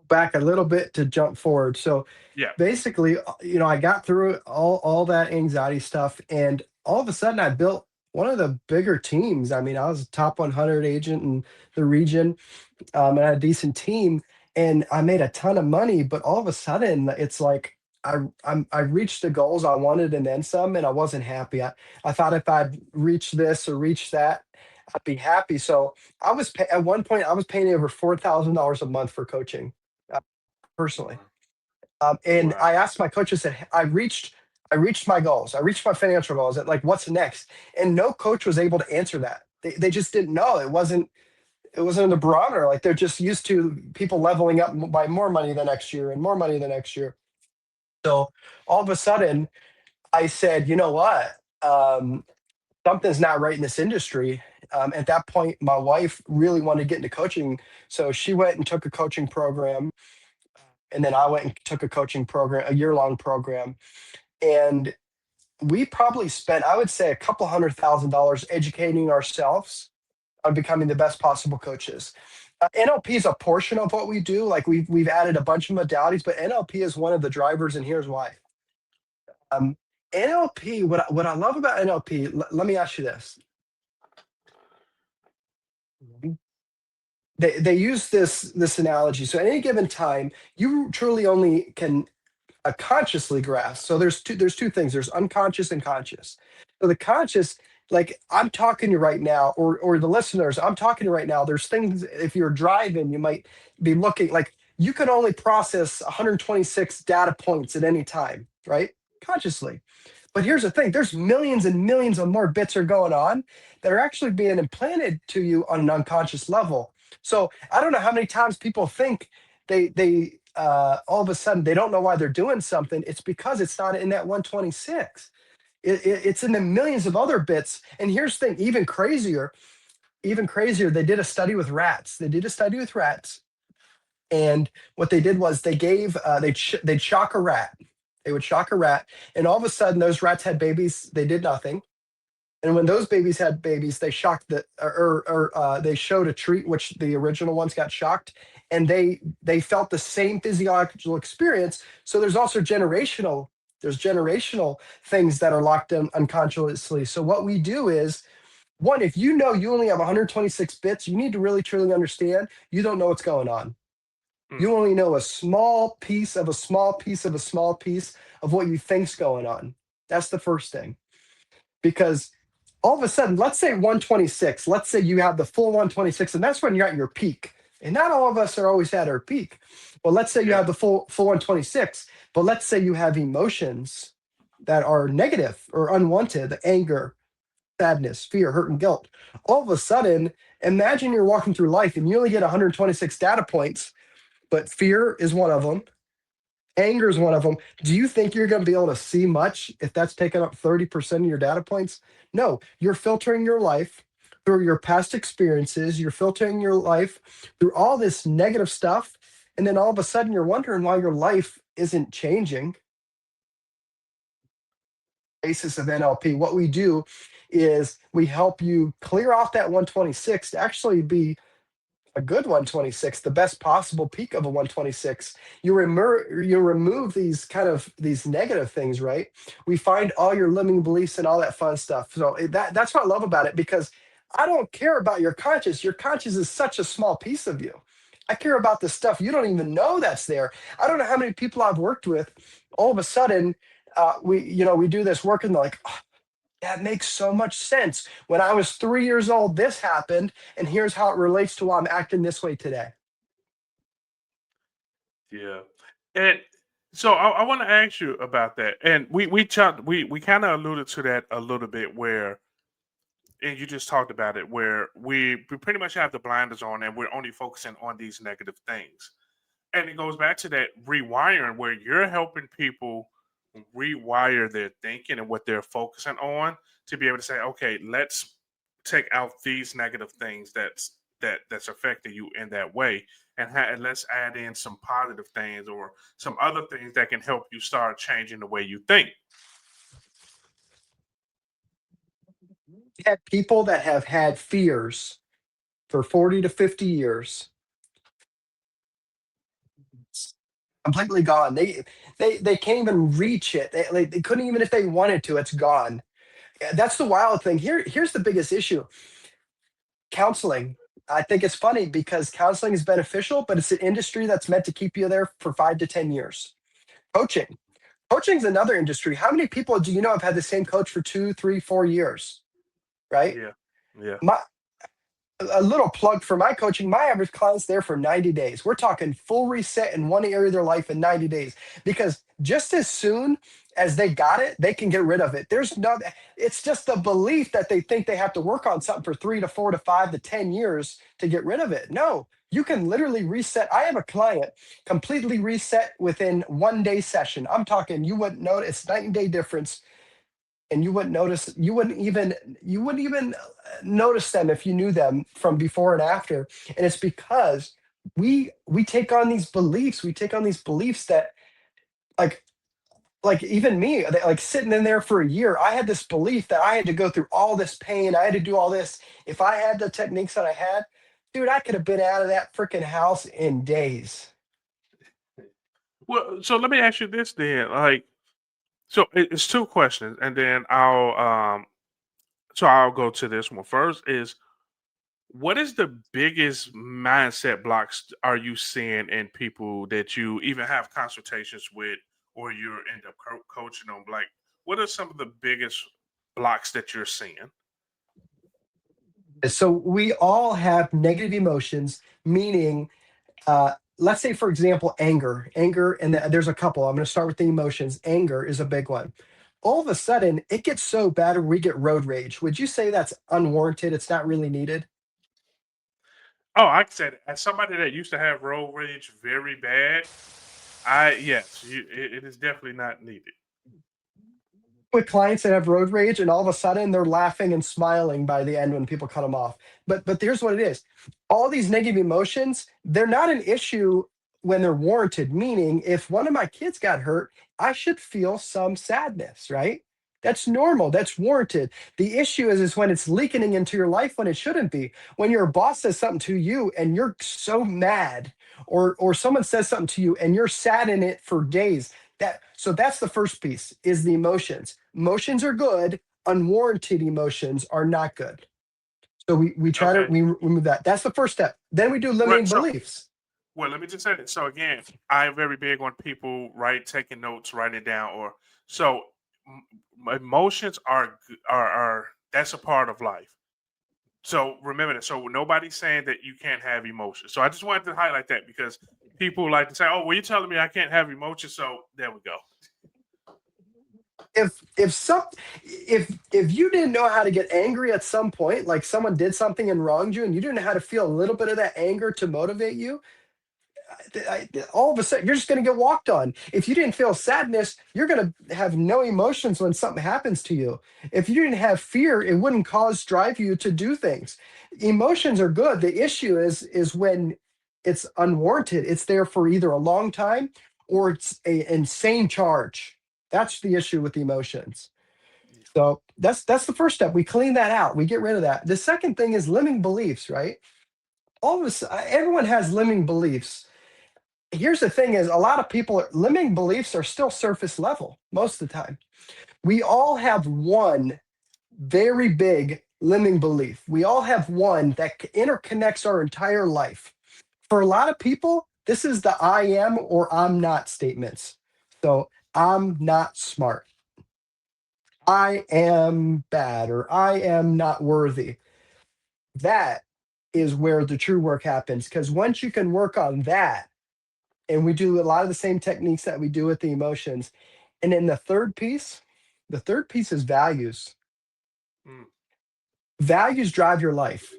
B: Back a little bit to jump forward. So
A: Yeah.
B: basically, I got through all that anxiety stuff, and all of a sudden, I built one of the bigger teams. I mean, I was a top 100 agent in the region, and I had a decent team, and I made a ton of money. But all of a sudden, it's like I reached the goals I wanted and then some, and I wasn't happy. I thought if I'd reached this or reached that, I'd be happy. So at one point I was paying over $4,000 a month for coaching, uh, personally. And
A: Wow.
B: I asked my coach, I said, I reached my goals. I reached my financial goals. Like, what's next? And no coach was able to answer that. They just didn't know. It wasn't a barometer. Like they're just used to people leveling up by more money the next year and more money the next year. So all of a sudden I said, you know what? something's not right in this industry. At that point, my wife really wanted to get into coaching. So she went and took a coaching program. And then I went and took a coaching program, a year-long program. And we probably spent, I would say, a couple $100,000 educating ourselves on becoming the best possible coaches. NLP is a portion of what we do. Like we've added a bunch of modalities, but NLP is one of the drivers, and here's why. Um, NLP, what I love about NLP, let me ask you this. They use this analogy. So at any given time, you truly only can consciously grasp. So there's two things. There's unconscious and conscious. So the conscious, like I'm talking to you right now, or the listeners, I'm talking to you right now. There's things, if you're driving, you might be looking like you can only process 126 data points at any time, right? Consciously. But here's the thing: there's millions and millions of more bits are going on that are actually being implanted to you on an unconscious level. So I don't know how many times people think they all of a sudden they don't know why they're doing something. It's because it's not in that 126. It's in the millions of other bits. And here's the thing: even crazier. They did a study with rats. And what they did was they gave they'd shock a rat. They would shock a rat, and all of a sudden those rats had babies. They did nothing. And when those babies had babies, they shocked they showed a treat which the original ones got shocked, and they felt the same physiological experience. So there's generational things that are locked in unconsciously. So what we do is, one, if you know you only have 126 bits, you need to really truly understand you don't know what's going on.
A: Mm,
B: You only know a small piece of a small piece of a small piece of what you think's going on. That's the first thing. Because all of a sudden, let's say 126, let's say you have the full 126, and that's when you're at your peak. And not all of us are always at our peak. Well, let's say you
A: yeah.
B: have the full 126, but let's say you have emotions that are negative or unwanted, anger, sadness, fear, hurt, and guilt. All of a sudden, imagine you're walking through life and you only get 126 data points, but fear is one of them. Anger is one of them. Do you think you're going to be able to see much if that's taking up 30% of your data points? No, you're filtering your life through your past experiences. You're filtering your life through all this negative stuff. And then all of a sudden, you're wondering why your life isn't changing. Basis of NLP, what we do is we help you clear off that 126 to actually be a good 126, the best possible peak of a 126. You remove these negative things, right? We find all your limiting beliefs and all that fun stuff. So that's what I love about it, because I don't care about your conscious. Your conscious is such a small piece of you. I care about the stuff you don't even know that's there. I don't know how many people I've worked with. All of a sudden, we do this work and they're like, "Oh, that makes so much sense. When I was 3 years old, this happened, and here's how it relates to why I'm acting this way today."
A: Yeah. And so I want to ask you about that. And we kind of alluded to that a little bit where, and you just talked about it, where we pretty much have the blinders on and we're only focusing on these negative things. And it goes back to that rewiring where you're helping people rewire their thinking and what they're focusing on to be able to say, okay, let's take out these negative things that's affecting you in that way, and let's add in some positive things or some other things that can help you start changing the way you think.
B: We have people that have had fears for 40 to 50 years, it's completely gone. They can't even reach it. They couldn't, even if they wanted to, it's gone. Yeah, that's the wild thing. Here's the biggest issue: counseling. I think it's funny because counseling is beneficial, but it's an industry that's meant to keep you there for 5 to 10 years. Coaching. Coaching's another industry. How many people do you know have had the same coach for 2, 3, 4 years? Right?
A: Yeah, yeah,
B: My A little plug for my coaching. My average client's there for 90 days. We're talking full reset in one area of their life in 90 days. Because just as soon as they got it, they can get rid of it. It's just the belief that they think they have to work on something for 3 to 4 to 5 to 10 years to get rid of it. No, you can literally reset. I have a client completely reset within 1 day session. I'm talking, you wouldn't know, it's night and day difference. and you wouldn't even notice them if you knew them from before and after. And it's because we take on these beliefs. We take on these beliefs that, like even me, like sitting in there for a year, I had this belief that I had to go through all this pain. I had to do all this. If I had the techniques that I had, dude, I could have been out of that freaking house in days.
A: Well, so let me ask you this then. Like, so it's two questions, and then I'll go to this one first. Is what is the biggest mindset blocks are you seeing in people that you even have consultations with, or you end up coaching them? Like, what are some of the biggest blocks that you're seeing?
B: So we all have negative emotions, meaning, let's say, for example, anger, and there's a couple. I'm going to start with the emotions. Anger is a big one. All of a sudden, it gets so bad where we get road rage. Would you say that's unwarranted? It's not really needed?
A: Oh, I said as somebody that used to have road rage very bad, it is definitely not needed.
B: With clients that have road rage, and all of a sudden they're laughing and smiling by the end when people cut them off. But here's what it is: all these negative emotions, they're not an issue when they're warranted. Meaning, if one of my kids got hurt, I should feel some sadness, right? That's normal. That's warranted. The issue is when it's leaking into your life when it shouldn't be. When your boss says something to you and you're so mad, or someone says something to you and you're sad in it for days. That's the first piece, is the emotions. Emotions are good. Unwarranted emotions are not good. So we try to
A: Okay.
B: we remove that. That's the first step. Then we do
A: Well,
B: limiting
A: so
B: beliefs.
A: well, let me just say this. So again, I am very big on people taking notes, writing it down, or so emotions are that's a part of life. So remember that. So nobody's saying that you can't have emotions. So I just wanted to highlight that because people like to say, "Oh, well, you're telling me I can't have emotions." So there we go.
B: If you didn't know how to get angry at some point, like someone did something and wronged you, and you didn't know how to feel a little bit of that anger to motivate you, all of a sudden you're just going to get walked on. If you didn't feel sadness, you're going to have no emotions when something happens to you. If you didn't have fear, it wouldn't drive you to do things. Emotions are good. The issue is when it's unwarranted. It's there for either a long time or it's a insane charge. That's the issue with emotions. So that's the first step. We clean that out. We get rid of that. The second thing is limiting beliefs, right? All of us, everyone has limiting beliefs. Here's the thing: is a lot of people, limiting beliefs are still surface level most of the time. We all have one very big limiting belief. We all have one that interconnects our entire life. For a lot of people, this is the I am or I'm not statements. So I'm not smart, I am bad, or I am not worthy. That is where the true work happens, because once you can work on that, and we do a lot of the same techniques that we do with the emotions. And then the third piece is values.
A: Mm,
B: Values drive your life.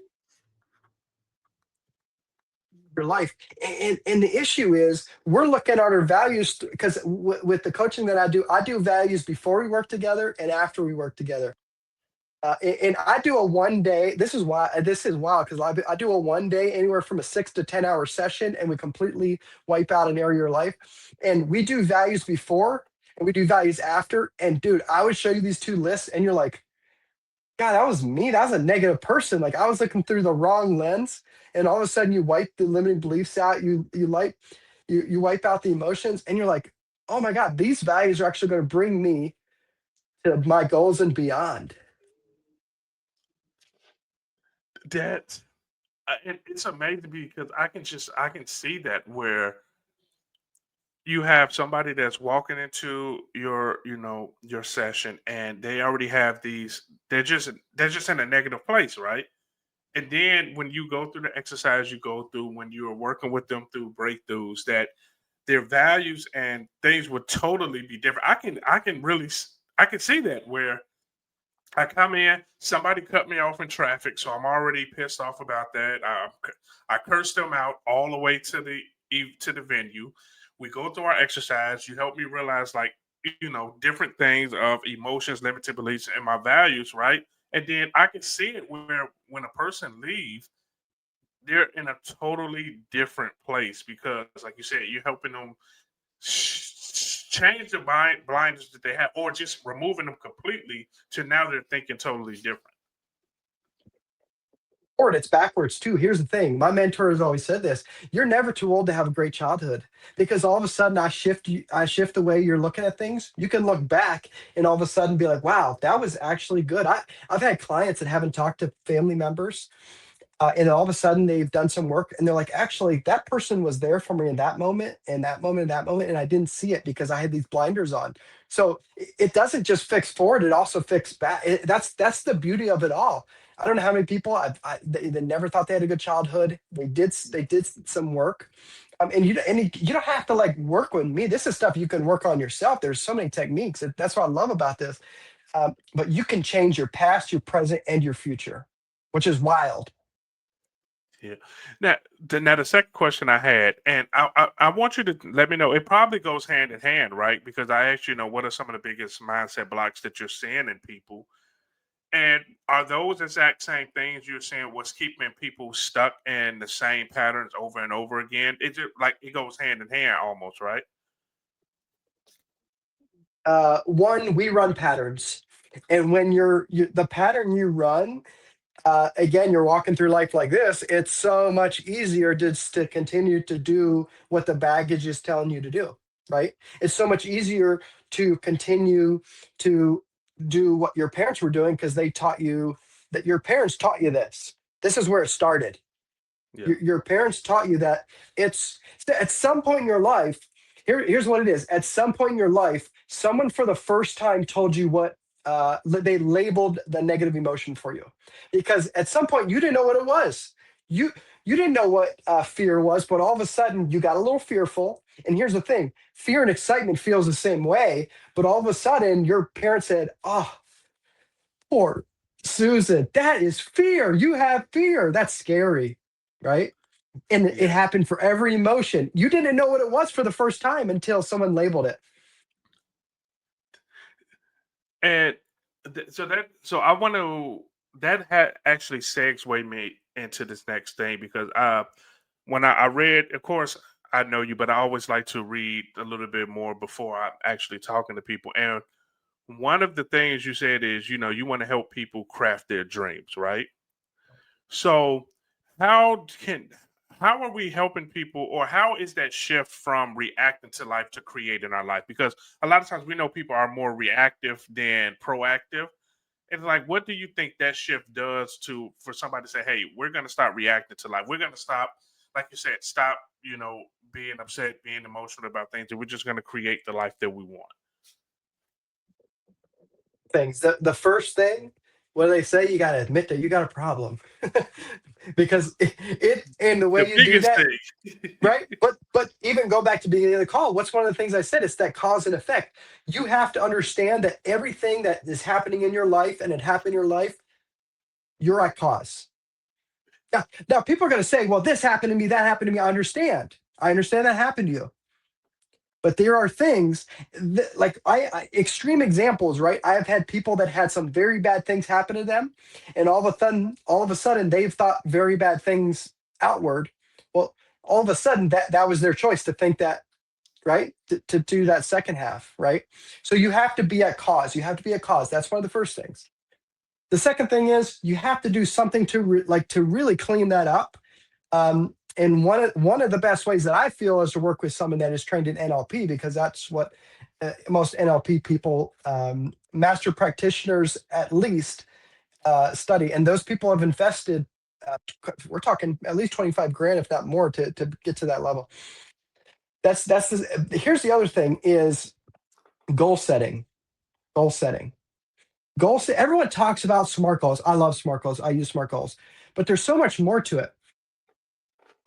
B: And the issue is we're looking at our values, because with the coaching that I do values before we work together and after we work together. And I do a 1 day. This is wild, because I do a 1 day, anywhere from a 6 to 10 hour session, and we completely wipe out an area of your life. And we do values before and we do values after. And dude, I would show you these two lists, and you're like, God, that was me. That was a negative person. Like, I was looking through the wrong lens. And all of a sudden, you wipe the limiting beliefs out. You wipe out the emotions, and you're like, oh my God, these values are actually going to bring me to my goals and beyond.
A: that it's amazing because I can see that where you have somebody that's walking into your your session and they already have these they're just in a negative place, right? And then when you go through the exercise you go through when you're working with them through breakthroughs, that their values and things would totally be different. I can really I can see that where I come in, somebody cut me off in traffic, so I'm already pissed off about that. I cursed them out all the way to the venue. We go through our exercise. You help me realize, like, different things of emotions, limited beliefs, and my values, right? And then I can see it where when a person leaves, they're in a totally different place because, like you said, you're helping them change the blinders that they have, or just removing them completely to now they're thinking totally different.
C: Or it's backwards too. Here's the thing. My mentor has always said this. You're never too old to have a great childhood because all of a sudden I shift the way you're looking at things. You can look back and all of a sudden be like, wow, that was actually good. I've had clients that haven't talked to family members and all of a sudden they've done some work and they're like, actually, that person was there for me in that moment and that moment and that moment. And I didn't see it because I had these blinders on. So it doesn't just fix forward, it also fix back. That's the beauty of it all. I don't know how many people they never thought they had a good childhood. They did some work. You don't have to like work with me. This is stuff you can work on yourself. There's so many techniques. That's what I love about this. But you can change your past, your present, and your future, which is wild.
A: Yeah. Now the second question I had, and I want you to let me know. It probably goes hand in hand, right? Because I asked you, what are some of the biggest mindset blocks that you're seeing in people, and are those exact same things you're saying what's keeping people stuck in the same patterns over and over again? It just like it goes hand in hand almost, right?
C: One, we run patterns, and when the pattern you run, again, you're walking through life like this, it's so much easier just to continue to do what the baggage is telling you to do, right? It's so much easier to continue to do what your parents were doing because they taught you that your parents taught you this. This is where it started.
A: Yeah.
C: Your parents taught you that it's at some point in your life. Here's what it is. At some point in your life, someone for the first time told you what they labeled the negative emotion for you, because at some point you didn't know what it was. You you didn't know what fear was, but all of a sudden you got a little fearful. And here's the thing: fear and excitement feels the same way, but all of a sudden your parents said, "Oh, poor Susan, that is fear. You have fear. That's scary." Right? And it
A: Yes.
C: happened for every emotion. You didn't know what it was for the first time until someone labeled it.
A: And so I want to that had actually segued me into this next thing because when I read, of course, I know you, but I always like to read a little bit more before I'm actually talking to people. And one of the things you said is, you want to help people craft their dreams, right? So how can how are we helping people, or how is that shift from reacting to life to creating our life? Because a lot of times we know people are more reactive than proactive. And like, what do you think that shift does to for somebody to say, "Hey, we're going to stop reacting to life. We're going to stop, like you said, stop, being upset, being emotional about things, and we're just going to create the life that we want."
C: Things. The first thing, what do they say? You got to admit that you got a problem, because it and the
A: The
C: way you do
A: biggest
C: that,
A: thing.
C: right? But even go back to the beginning of the call. What's one of the things I said? It's that cause and effect. You have to understand that everything that is happening in your life and it happened in your life, you're at cause. Now people are going to say, "Well, this happened to me, that happened to me." I understand. I understand that happened to you. But there are things that, like extreme examples, right? I have had people that had some very bad things happen to them, and all of a sudden, they've thought very bad things outward. Well, all of a sudden, that was their choice to think that, right? To do that second half, right? So you have to be at cause. You have to be at cause. That's one of the first things. The second thing is you have to do something to really clean that up. And one of the best ways that I feel is to work with someone that is trained in NLP, because that's what most NLP people, master practitioners at least, study. And those people have invested. We're talking at least 25 grand, if not more, to get to that level. Here's the other thing: is goal setting. Goal setting. Everyone talks about smart goals. I love smart goals. I use smart goals, but there's so much more to it.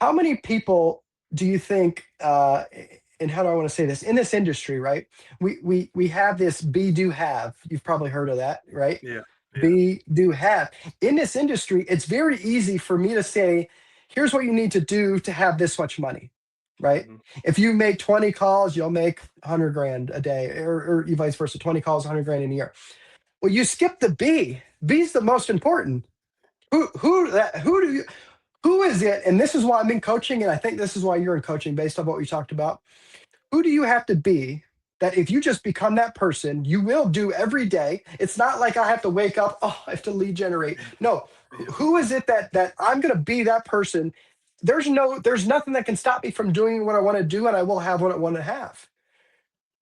C: How many people do you think, and how do I want to say this, in this industry, right? We have this be do have. You've probably heard of that, right?
A: Yeah, yeah,
C: Be do have. In this industry, it's very easy for me to say, here's what you need to do to have this much money. right?
A: Mhm.
C: If you make 20 calls, you'll make 100 grand a day, or vice versa, 20 calls, 100 grand in a year. Well, you skip the B. B's the most important. Who is it? And this is why I'm in coaching, and I think this is why you're in coaching based on what we talked about. Who do you have to be that if you just become that person, you will do every day? It's not like I have to wake up, oh, I have to lead generate. No,
A: Yeah.
C: who is it that I'm going to be that person? There's nothing that can stop me from doing what I want to do, and I will have what I want to have.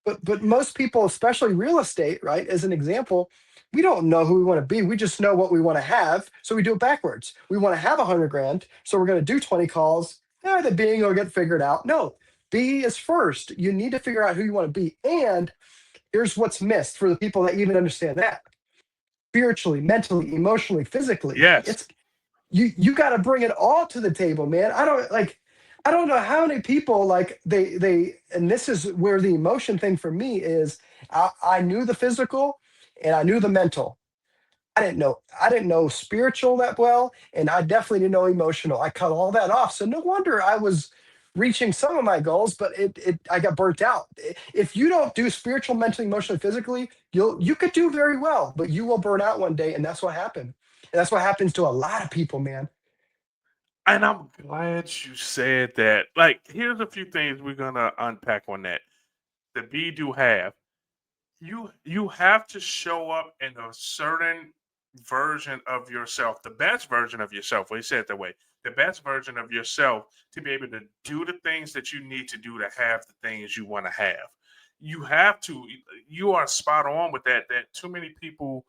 C: But most people, especially real estate, right, as an example, we don't know who we want to be. We just know what we want to have, so we do it backwards. We want to have 100 grand, so we're going to do 20 calls. The being will get figured out. No, B is first. You need to figure out who you want to be. And here's what's missed for the people that even understand that: spiritually, mentally, emotionally, physically.
A: Yes.
C: It's you got to bring it all to the table, man. I don't know how many people like they and this is where the emotion thing for me is. I knew the physical and I knew the mental. I didn't know spiritual that well, and I definitely didn't know emotional. I cut all that off. So no wonder I was reaching some of my goals, but it I got burnt out. If you don't do spiritual, mentally, emotionally, physically, you could do very well, but you will burn out one day, and that's what happened. And that's what happens to a lot of people, man.
A: And I'm glad you said that. Like, here's a few things we're gonna unpack on that. The B do have. You have to show up in a certain version of yourself, the best version of yourself. We said it that way. The best version of yourself to be able to do the things that you need to do to have the things you want to have. You have to. You are spot on with that. That too many people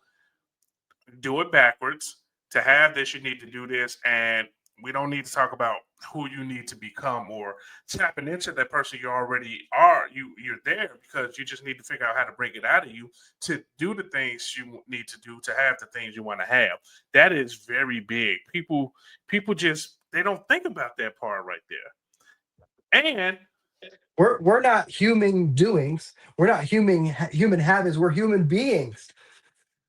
A: do it backwards. To have this, you need to do this, and we don't need to talk about who you need to become or tapping into that person you already are. You're there because you just need to figure out how to break it out of you to do the things you need to do to have the things you want to have. That is very big. People just they don't think about that part right there. And
C: We're not human doings. We're not human habits. We're human beings.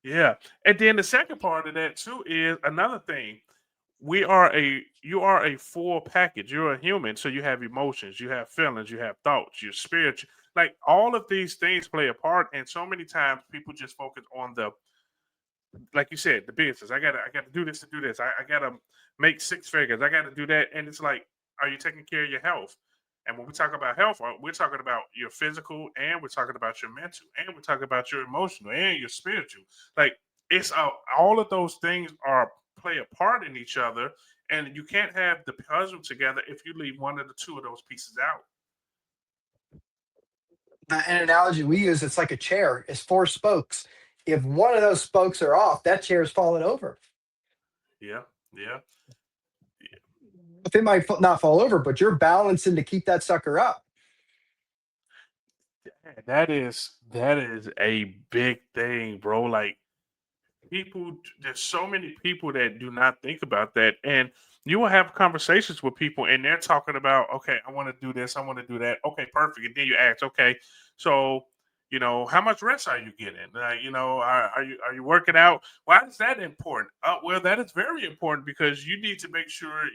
A: yeah, and then the second part of that too is another thing. We are a you are a full package. You're a human, so you have emotions, you have feelings, you have thoughts, you're spiritual. Like all of these things play a part, and so many times people just focus on the like you said, the business. I gotta do this to do this. I gotta make six figures. I gotta do that. And it's like, are you taking care of your health? And when we talk about health, we're talking about your physical, and we're talking about your mental, and we're talking about your emotional and your spiritual. Like it's all of those things are play a part in each other, and you can't have the puzzle together if you leave one of the two of those pieces out.
C: An analogy we use, it's like a chair. It's four spokes. If one of those spokes are off, that chair is falling over.
A: Yeah, yeah.
C: If it might not fall over, but you're balancing to keep that sucker up.
A: That is a big thing, bro. Like there's so many people that do not think about that, and you will have conversations with people and they're talking about, okay, I want to do this, I want to do that. Okay, perfect. And then you ask, okay, so how much rest are you getting? Are you working out? Why is that important? Well, that is very important because you need to make sure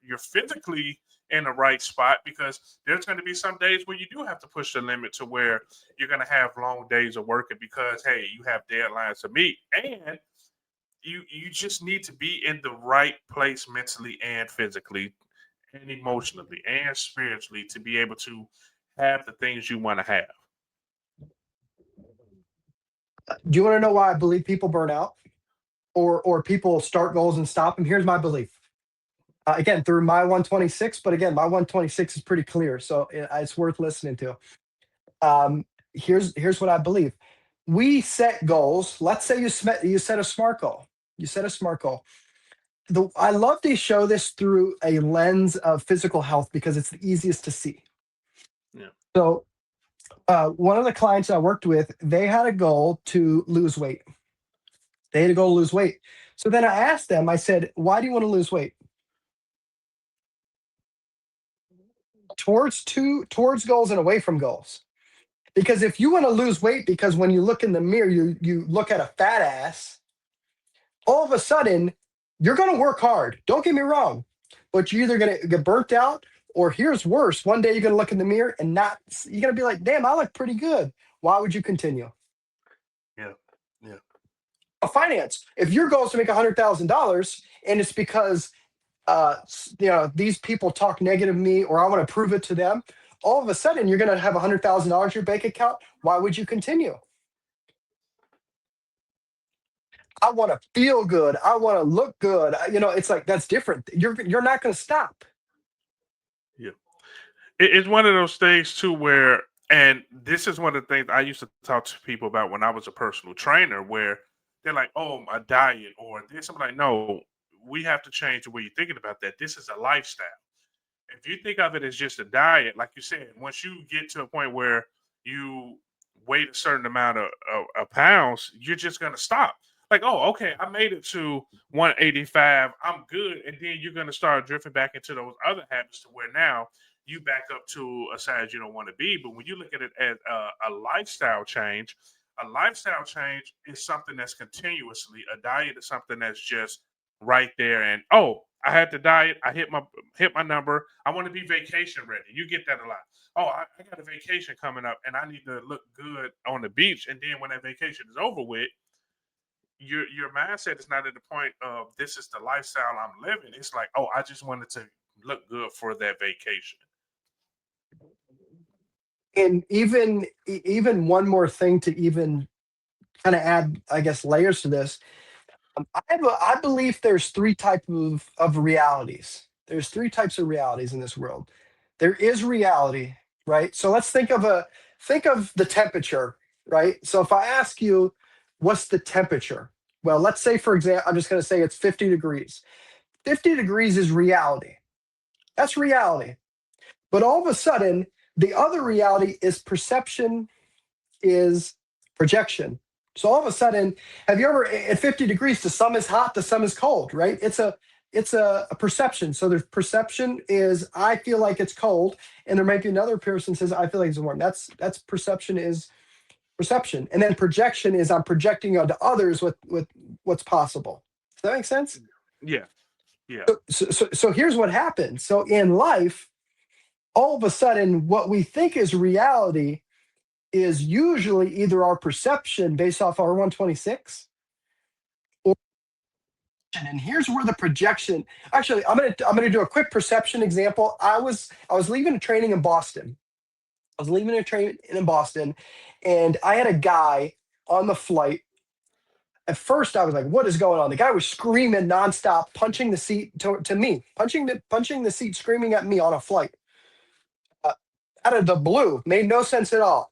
A: you're physically in the right spot, because there's going to be some days where you do have to push the limit to where you're going to have long days of working because hey, you have deadlines to meet, and you just need to be in the right place mentally and physically and emotionally and spiritually to be able to have the things you want to have.
C: Do you want to know why I believe people burn out, or people start goals and stop them? Here's my belief. Again, through my 126, but again, my 126 is pretty clear, so it's worth listening to. Here's what I believe. We set goals. Let's say you set a smart goal. You set a smart goal. I love to show this through a lens of physical health because it's the easiest to see.
A: Yeah.
C: So, one of the clients I worked with, they had a goal to lose weight. They had a goal to lose weight. So then I asked them, I said, why do you want to lose weight? Towards goals and away from goals. Because if you want to lose weight because when you look in the mirror, you look at a fat ass, all of a sudden you're going to work hard. Don't get me wrong, but you're either going to get burnt out Or here's worse. One day you're going to look in the mirror and you're going to be like, damn, I look pretty good. Why would you continue?
A: Yeah. Yeah.
C: Finance. If your goal is to make $100,000 and it's because these people talk negative to me or I want to prove it to them, all of a sudden you're going to have $100,000 in your bank account. Why would you continue? I want to feel good. I want to look good. It's like that's different. You're not going to stop.
A: Yeah. It's one of those things too where, and this is one of the things I used to talk to people about when I was a personal trainer, where they're like, "Oh, my diet or this." I'm like, "No, we have to change the way you're thinking about that. This is a lifestyle. If you think of it as just a diet, like you said, once you get to a point where you weigh a certain amount of pounds, you're just gonna stop. Like, oh, okay, I made it to 185, I'm good, and then you're gonna start drifting back into those other habits to where now you back up to a size you don't want to be. But when you look at it as a lifestyle change is something that's continuously. A diet is something that's just right there. And oh, I had the diet. I hit my number. I want to be vacation ready. You get that a lot. Oh, I got a vacation coming up, and I need to look good on the beach. And then when that vacation is over with, your mindset is not at the point of this is the lifestyle I'm living. It's like, oh, I just wanted to look good for that vacation.
C: And even one more thing to even kind of add, I guess, layers to this. I believe there's three types of realities. There's three types of realities in this world. There is reality, right? So let's think of the temperature, right? So if I ask you, what's the temperature? Well, let's say, for example, I'm just going to say it's 50 degrees. 50 degrees is reality. That's reality. But all of a sudden, the other reality is perception, is projection. So all of a sudden, have you ever at 50 degrees, the sun is hot, the sun is cold, right? It's a perception. So there's perception is I feel like it's cold, and there might be another person says I feel like it's warm. That's perception is perception. And then projection is I'm projecting onto others with what's possible. Does that make sense?
A: Yeah. Yeah.
C: So here's what happens. So in life, all of a sudden, what we think is reality is usually either our perception based off our 126 or, and here's where the projection. Actually, I'm gonna do a quick perception example. I was leaving a training in Boston. I was leaving a training in Boston, and I had a guy on the flight. At first, I was like, "What is going on?" The guy was screaming nonstop, punching the seat to me, punching the seat, screaming at me on a flight. Uh, Out of the blue, made no sense at all.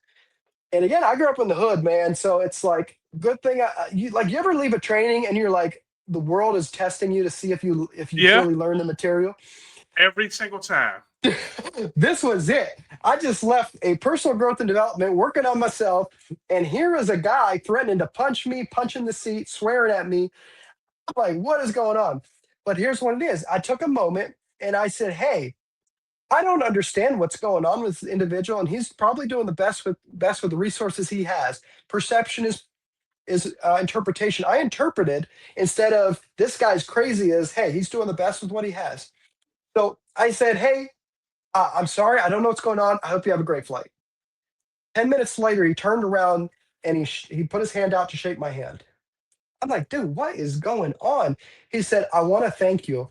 C: And again, I grew up in the hood, man. So it's like good thing. You ever leave a training and you're like the world is testing you to see if you
A: Yeah.
C: truly learn the material.
A: Every single time.
C: This was it. I just left a personal growth and development, working on myself, and here is a guy threatening to punch me, punching the seat, swearing at me. I'm like, what is going on? But here's what it is. I took a moment and I said, hey, I don't understand what's going on with this individual, and he's probably doing the best with the resources he has. Perception is interpretation. I interpreted instead of this guy's crazy as hey, he's doing the best with what he has. So I said, hey, I'm sorry, I don't know what's going on. I hope you have a great flight. 10 minutes later, he turned around and he put his hand out to shake my hand. I'm like, dude, what is going on? He said, I want to thank you.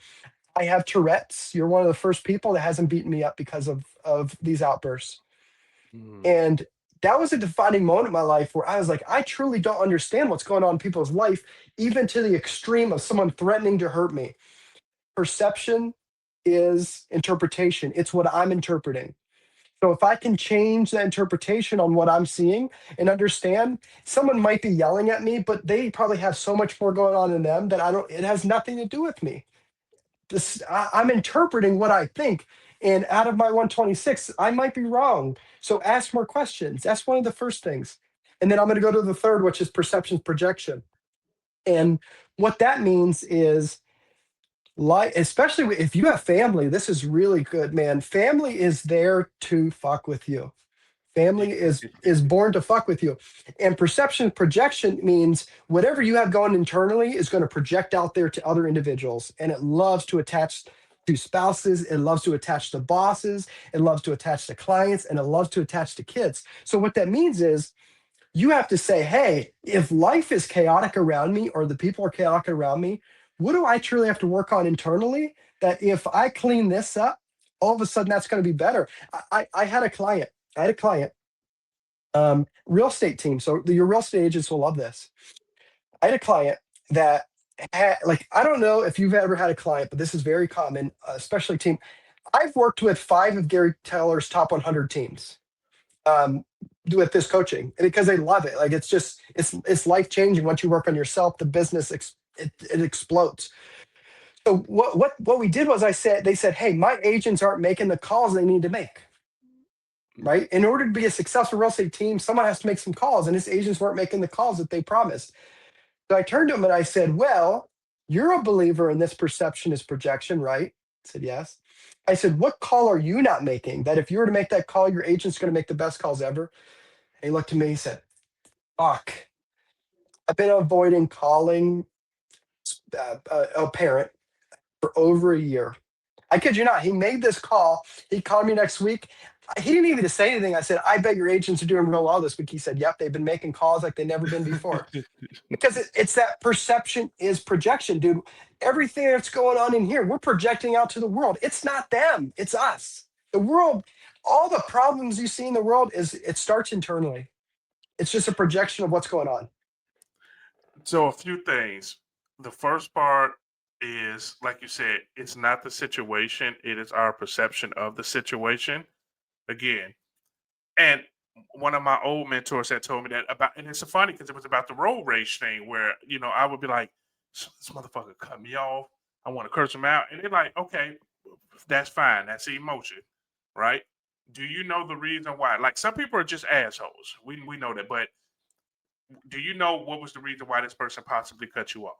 C: I have Tourette's. You're one of the first people that hasn't beaten me up because of these outbursts.
A: Mm.
C: And that was a defining moment in my life where I was like, I truly don't understand what's going on in people's life, even to the extreme of someone threatening to hurt me. Perception is interpretation. It's what I'm interpreting. So if I can change the interpretation on what I'm seeing and understand, someone might be yelling at me, but they probably have so much more going on in them that it has nothing to do with me. I'm interpreting what I think. And out of my 126, I might be wrong. So ask more questions. That's one of the first things. And then I'm going to go to the third, which is perception projection. And what that means is, like, especially if you have family, this is really good, man. Family is there to fuck with you. Family is born to fuck with you. And perception projection means whatever you have going internally is going to project out there to other individuals. And it loves to attach to spouses, it loves to attach to bosses, it loves to attach to clients, and it loves to attach to kids. So what that means is you have to say, hey, if life is chaotic around me or the people are chaotic around me, what do I truly have to work on internally that if I clean this up, all of a sudden that's going to be better? I had a client, real estate team. So your real estate agents will love this. I had a client that had, like, I don't know if you've ever had a client, but this is very common, especially team. I've worked with 5 of Gary Taylor's top 100 teams with this coaching because they love it. Like it's just it's life changing. Once you work on yourself, the business it explodes. So what we did was they said, hey, my agents aren't making the calls they need to make. Right. In order to be a successful real estate team, someone has to make some calls, and his agents weren't making the calls that they promised. So I turned to him and I said, well, you're a believer in this perception is projection, right? I said, yes. I said, what call are you not making that if you were to make that call, your agent's going to make the best calls ever? And he looked at me, he said, fuck, I've been avoiding calling a parent for over a year. I kid you not. He made this call. He called me next week. He didn't even say anything. I said, I bet your agents are doing real well this week. He said, yep, they've been making calls like they've never been before. Because it's that perception is projection, dude. Everything that's going on in here, we're projecting out to the world. It's not them, it's us. The world, all the problems you see in the world it starts internally. It's just a projection of what's going on.
A: So a few things. The first part is, like you said, it's not the situation, it is our perception of the situation. Again, and one of my old mentors had told me that about, and it's so funny because it was about the road rage thing where, I would be like, this motherfucker cut me off. I want to curse him out. And they're like, okay, that's fine. That's the emotion, right? Do you know the reason why? Like some people are just assholes. We know that. But do you know what was the reason why this person possibly cut you off?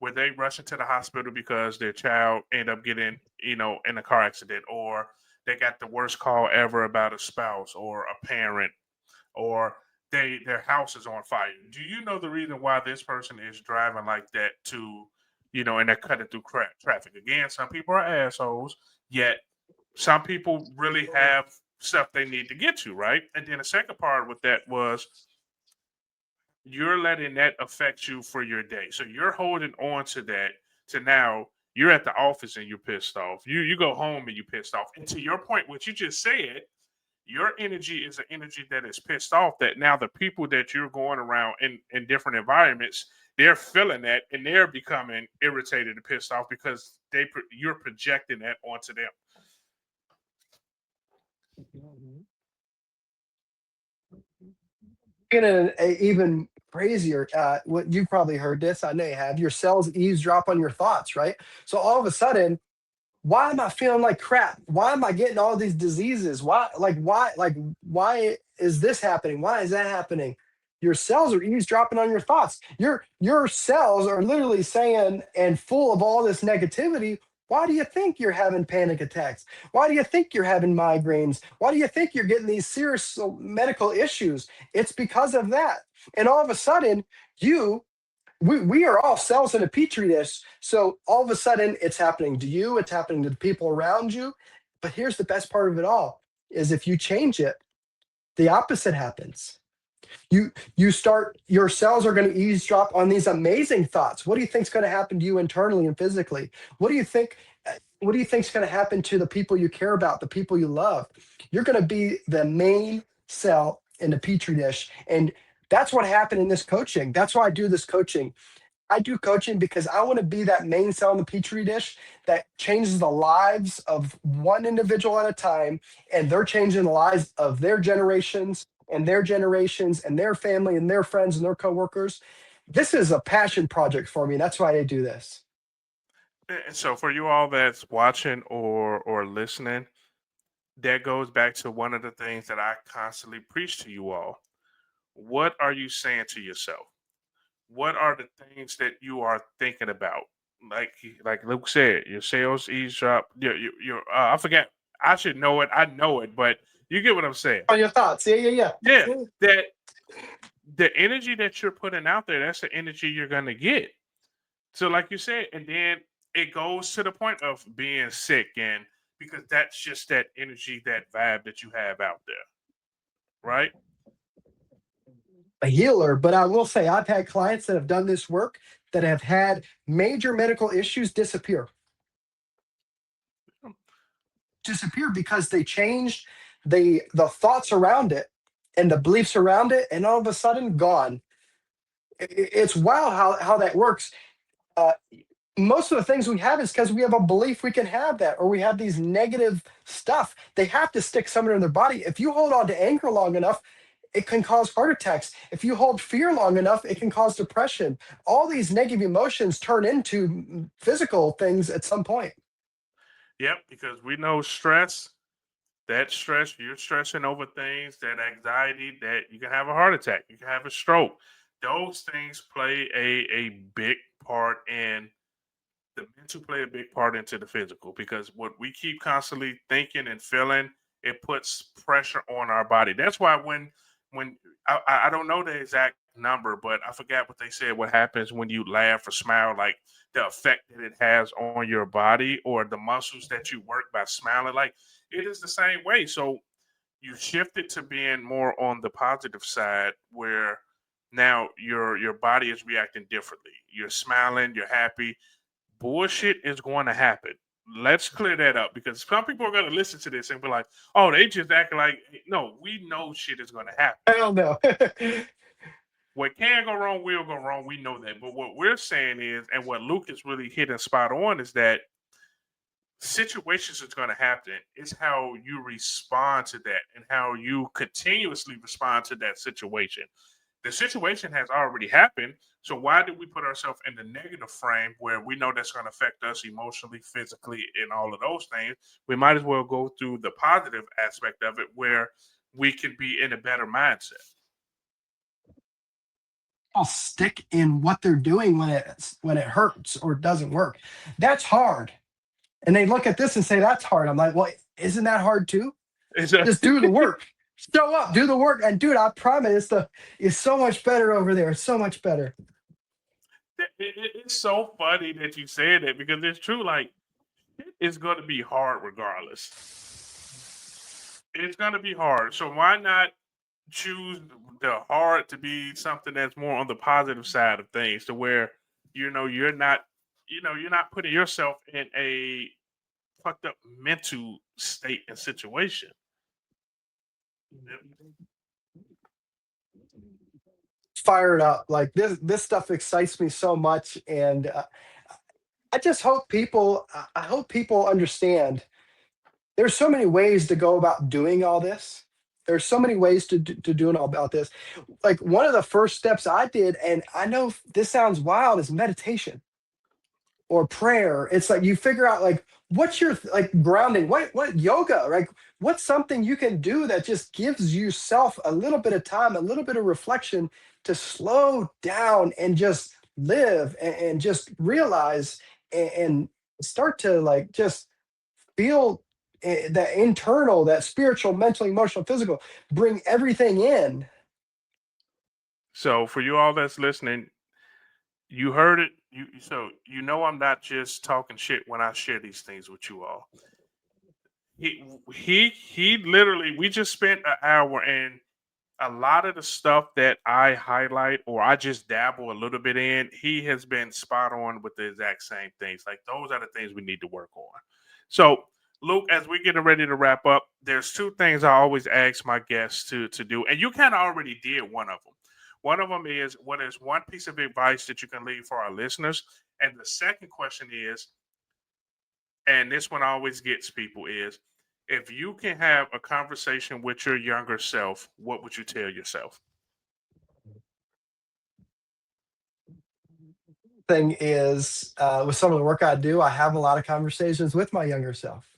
A: Were they rushing to the hospital because their child ended up getting, in a car accident, or they got the worst call ever about a spouse or a parent, or their house is on fire? Do you know the reason why this person is driving like that and they're cutting through traffic? Again, some people are assholes, yet some people really have stuff they need to get to, right? And then the second part with that was you're letting that affect you for your day. So you're holding on to that to now you're at the office and you're pissed off. You go home and you're pissed off. And to your point, what you just said, your energy is an energy that is pissed off that now the people that you're going around in different environments, they're feeling that and they're becoming irritated and pissed off because you're projecting that onto them.
C: Get a even crazier. What you've probably heard this. I know you have. Your cells eavesdrop on your thoughts, right? So all of a sudden, why am I feeling like crap? Why am I getting all these diseases? Why is this happening? Why is that happening? Your cells are eavesdropping on your thoughts. Your cells are literally saying and full of all this negativity. Why do you think you're having panic attacks? Why do you think you're having migraines? Why do you think you're getting these serious medical issues? It's because of that. And all of a sudden, we are all cells in a petri dish. So all of a sudden it's happening to you, it's happening to the people around you. But here's the best part of it all is if you change it, the opposite happens. Your cells are going to eavesdrop on these amazing thoughts. What do you think is going to happen to you internally and physically? What do you think is going to happen to the people you care about, the people you love? You're going to be the main cell in the petri dish. And that's what happened in this coaching. That's why I do this coaching. I do coaching because I want to be that main cell in the petri dish that changes the lives of one individual at a time, and they're changing the lives of their generations and their generations and their family and their friends and their coworkers. This is a passion project for me. That's why I do this.
A: And so for you all that's watching or listening, that goes back to one of the things that I constantly preach to you all. What are you saying to yourself? What are the things that you are thinking about? Like Luke said, your sales eavesdrop. Your I forget. I should know it. I know it, but you get what I'm saying.
C: On your thoughts. Yeah.
A: Yeah, that the energy that you're putting out there, that's the energy you're gonna get. So, like you said, and then it goes to the point of being sick, and because that's just that energy, that vibe that you have out there, right?
C: A healer, but I will say I've had clients that have done this work that have had major medical issues disappear because they changed the thoughts around it and the beliefs around it, and all of a sudden gone. It's wild how that works. Uh, Most of the things we have is because we have a belief we can have that, or we have these negative stuff. They have to stick somewhere in their body. If you hold on to anger long enough, it can cause heart attacks. If you hold fear long enough, it can cause depression. All these negative emotions turn into physical things at some point.
A: Yep, because we know stress, that stress, you're stressing over things, that anxiety, that you can have a heart attack, you can have a stroke. Those things play a big part in the mental, play a big part into the physical, because what we keep constantly thinking and feeling, it puts pressure on our body. That's why when I don't know the exact number, but I forgot what they said, what happens when you laugh or smile, like the effect that it has on your body or the muscles that you work by smiling. Like, it is the same way. So you shift it to being more on the positive side, where now your body is reacting differently. You're smiling, you're happy. Bullshit is going to happen. Let's clear that up, because some people are going to listen to this and be like, "Oh, they just acting like." No, we know shit is going to happen.
C: Hell no.
A: What can go wrong will go wrong. We know that. But what we're saying is, and what Luke is really hitting spot on, is that situations is going to happen. It's how you respond to that and how you continuously respond to that situation. The situation has already happened. So why do we put ourselves in the negative frame where we know that's going to affect us emotionally, physically, and all of those things? We might as well go through the positive aspect of it, where we can be in a better mindset.
C: I'll stick in what they're doing when it hurts or doesn't work. That's hard. And they look at this and say, that's hard. I'm like, well, isn't that hard too?
A: It's, a,
C: Just do the work. Show up, do the work. And dude, I promise it's so much better over there. It's so much better.
A: it's so funny that you said that, because it's true. Like, it's going to be hard regardless. It's going to be hard. So why not choose the hard to be something that's more on the positive side of things, to where you're not putting yourself in a fucked up mental state and situation.
C: Fired up. Like this stuff excites me so much. And I just hope I hope people understand there's so many ways to go about doing all this. There's so many ways to doing all about this. Like one of the first steps I did, and I know this sounds wild, is meditation or prayer. It's like you figure out like what's your like grounding, what yoga, like what's something you can do that just gives yourself a little bit of time, a little bit of reflection to slow down and just live and just realize and start to like just feel that internal, that spiritual, mental, emotional, physical, bring everything in.
A: So for you all that's listening, you heard it. I'm not just talking shit when I share these things with you all. He literally, we just spent an hour, and a lot of the stuff that I highlight or I just dabble a little bit in, he has been spot on with the exact same things. Like, those are the things we need to work on. So, Luke, as we getting ready to wrap up, there's two things I always ask my guests to do, and you kind of already did one of them. One of them is, what is one piece of advice that you can leave for our listeners? And the second question is, and this one always gets people, is, if you can have a conversation with your younger self, what would you tell yourself?
C: Thing is, with some of the work I do, I have a lot of conversations with my younger self.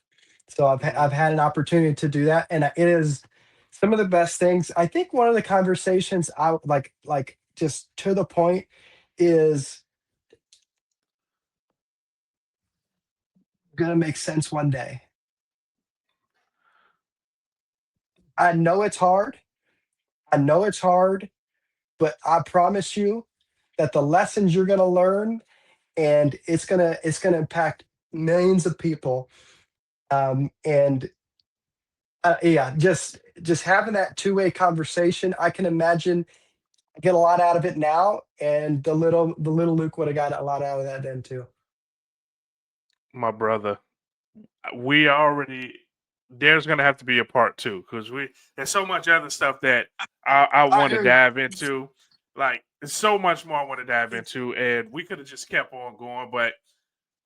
C: So I've
A: Mhm.
C: had an opportunity to do that, and it is some of the best things. I think one of the conversations I would like just to the point is gonna make sense one day. I know it's hard. I know it's hard, but I promise you that the lessons you're gonna learn and it's gonna impact millions of people. And yeah, just having that two-way conversation, I can imagine I get a lot out of it now, and the little Luke would have got a lot out of that then too.
A: My brother, we already there's gonna have to be a part two because there's so much other stuff that I
C: I
A: want to
C: hear you.
A: dive into. Like there's so much more I want to dive into, and we could have just kept on going, but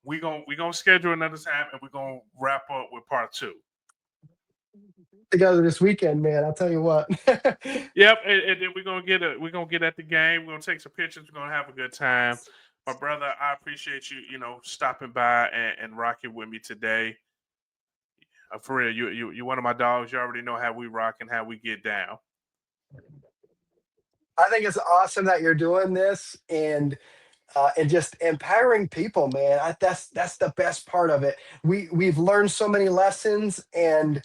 A: we gonna schedule another time, and we're gonna wrap up with part two.
C: Together this weekend, man. I'll tell you what.
A: Yep, and then we're gonna get at the game. We're gonna take some pictures. We're gonna have a good time. My brother, I appreciate you, stopping by and rocking with me today. For real, you one of my dogs. You already know how we rock and how we get down.
C: I think it's awesome that you're doing this, and just empowering people, man. That's the best part of it. We've learned so many lessons, and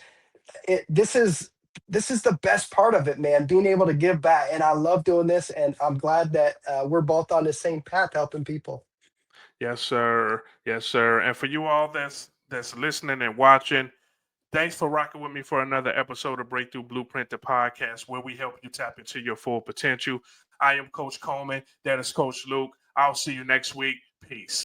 C: this is the best part of it, man. Being able to give back, and I love doing this, and I'm glad that we're both on the same path, helping people.
A: Yes, sir. Yes, sir. And for you all that's listening and watching, thanks for rocking with me for another episode of Breakthrough Blueprint, the podcast where we help you tap into your full potential. I am Coach Coleman. That is Coach Luke. I'll see you next week. Peace.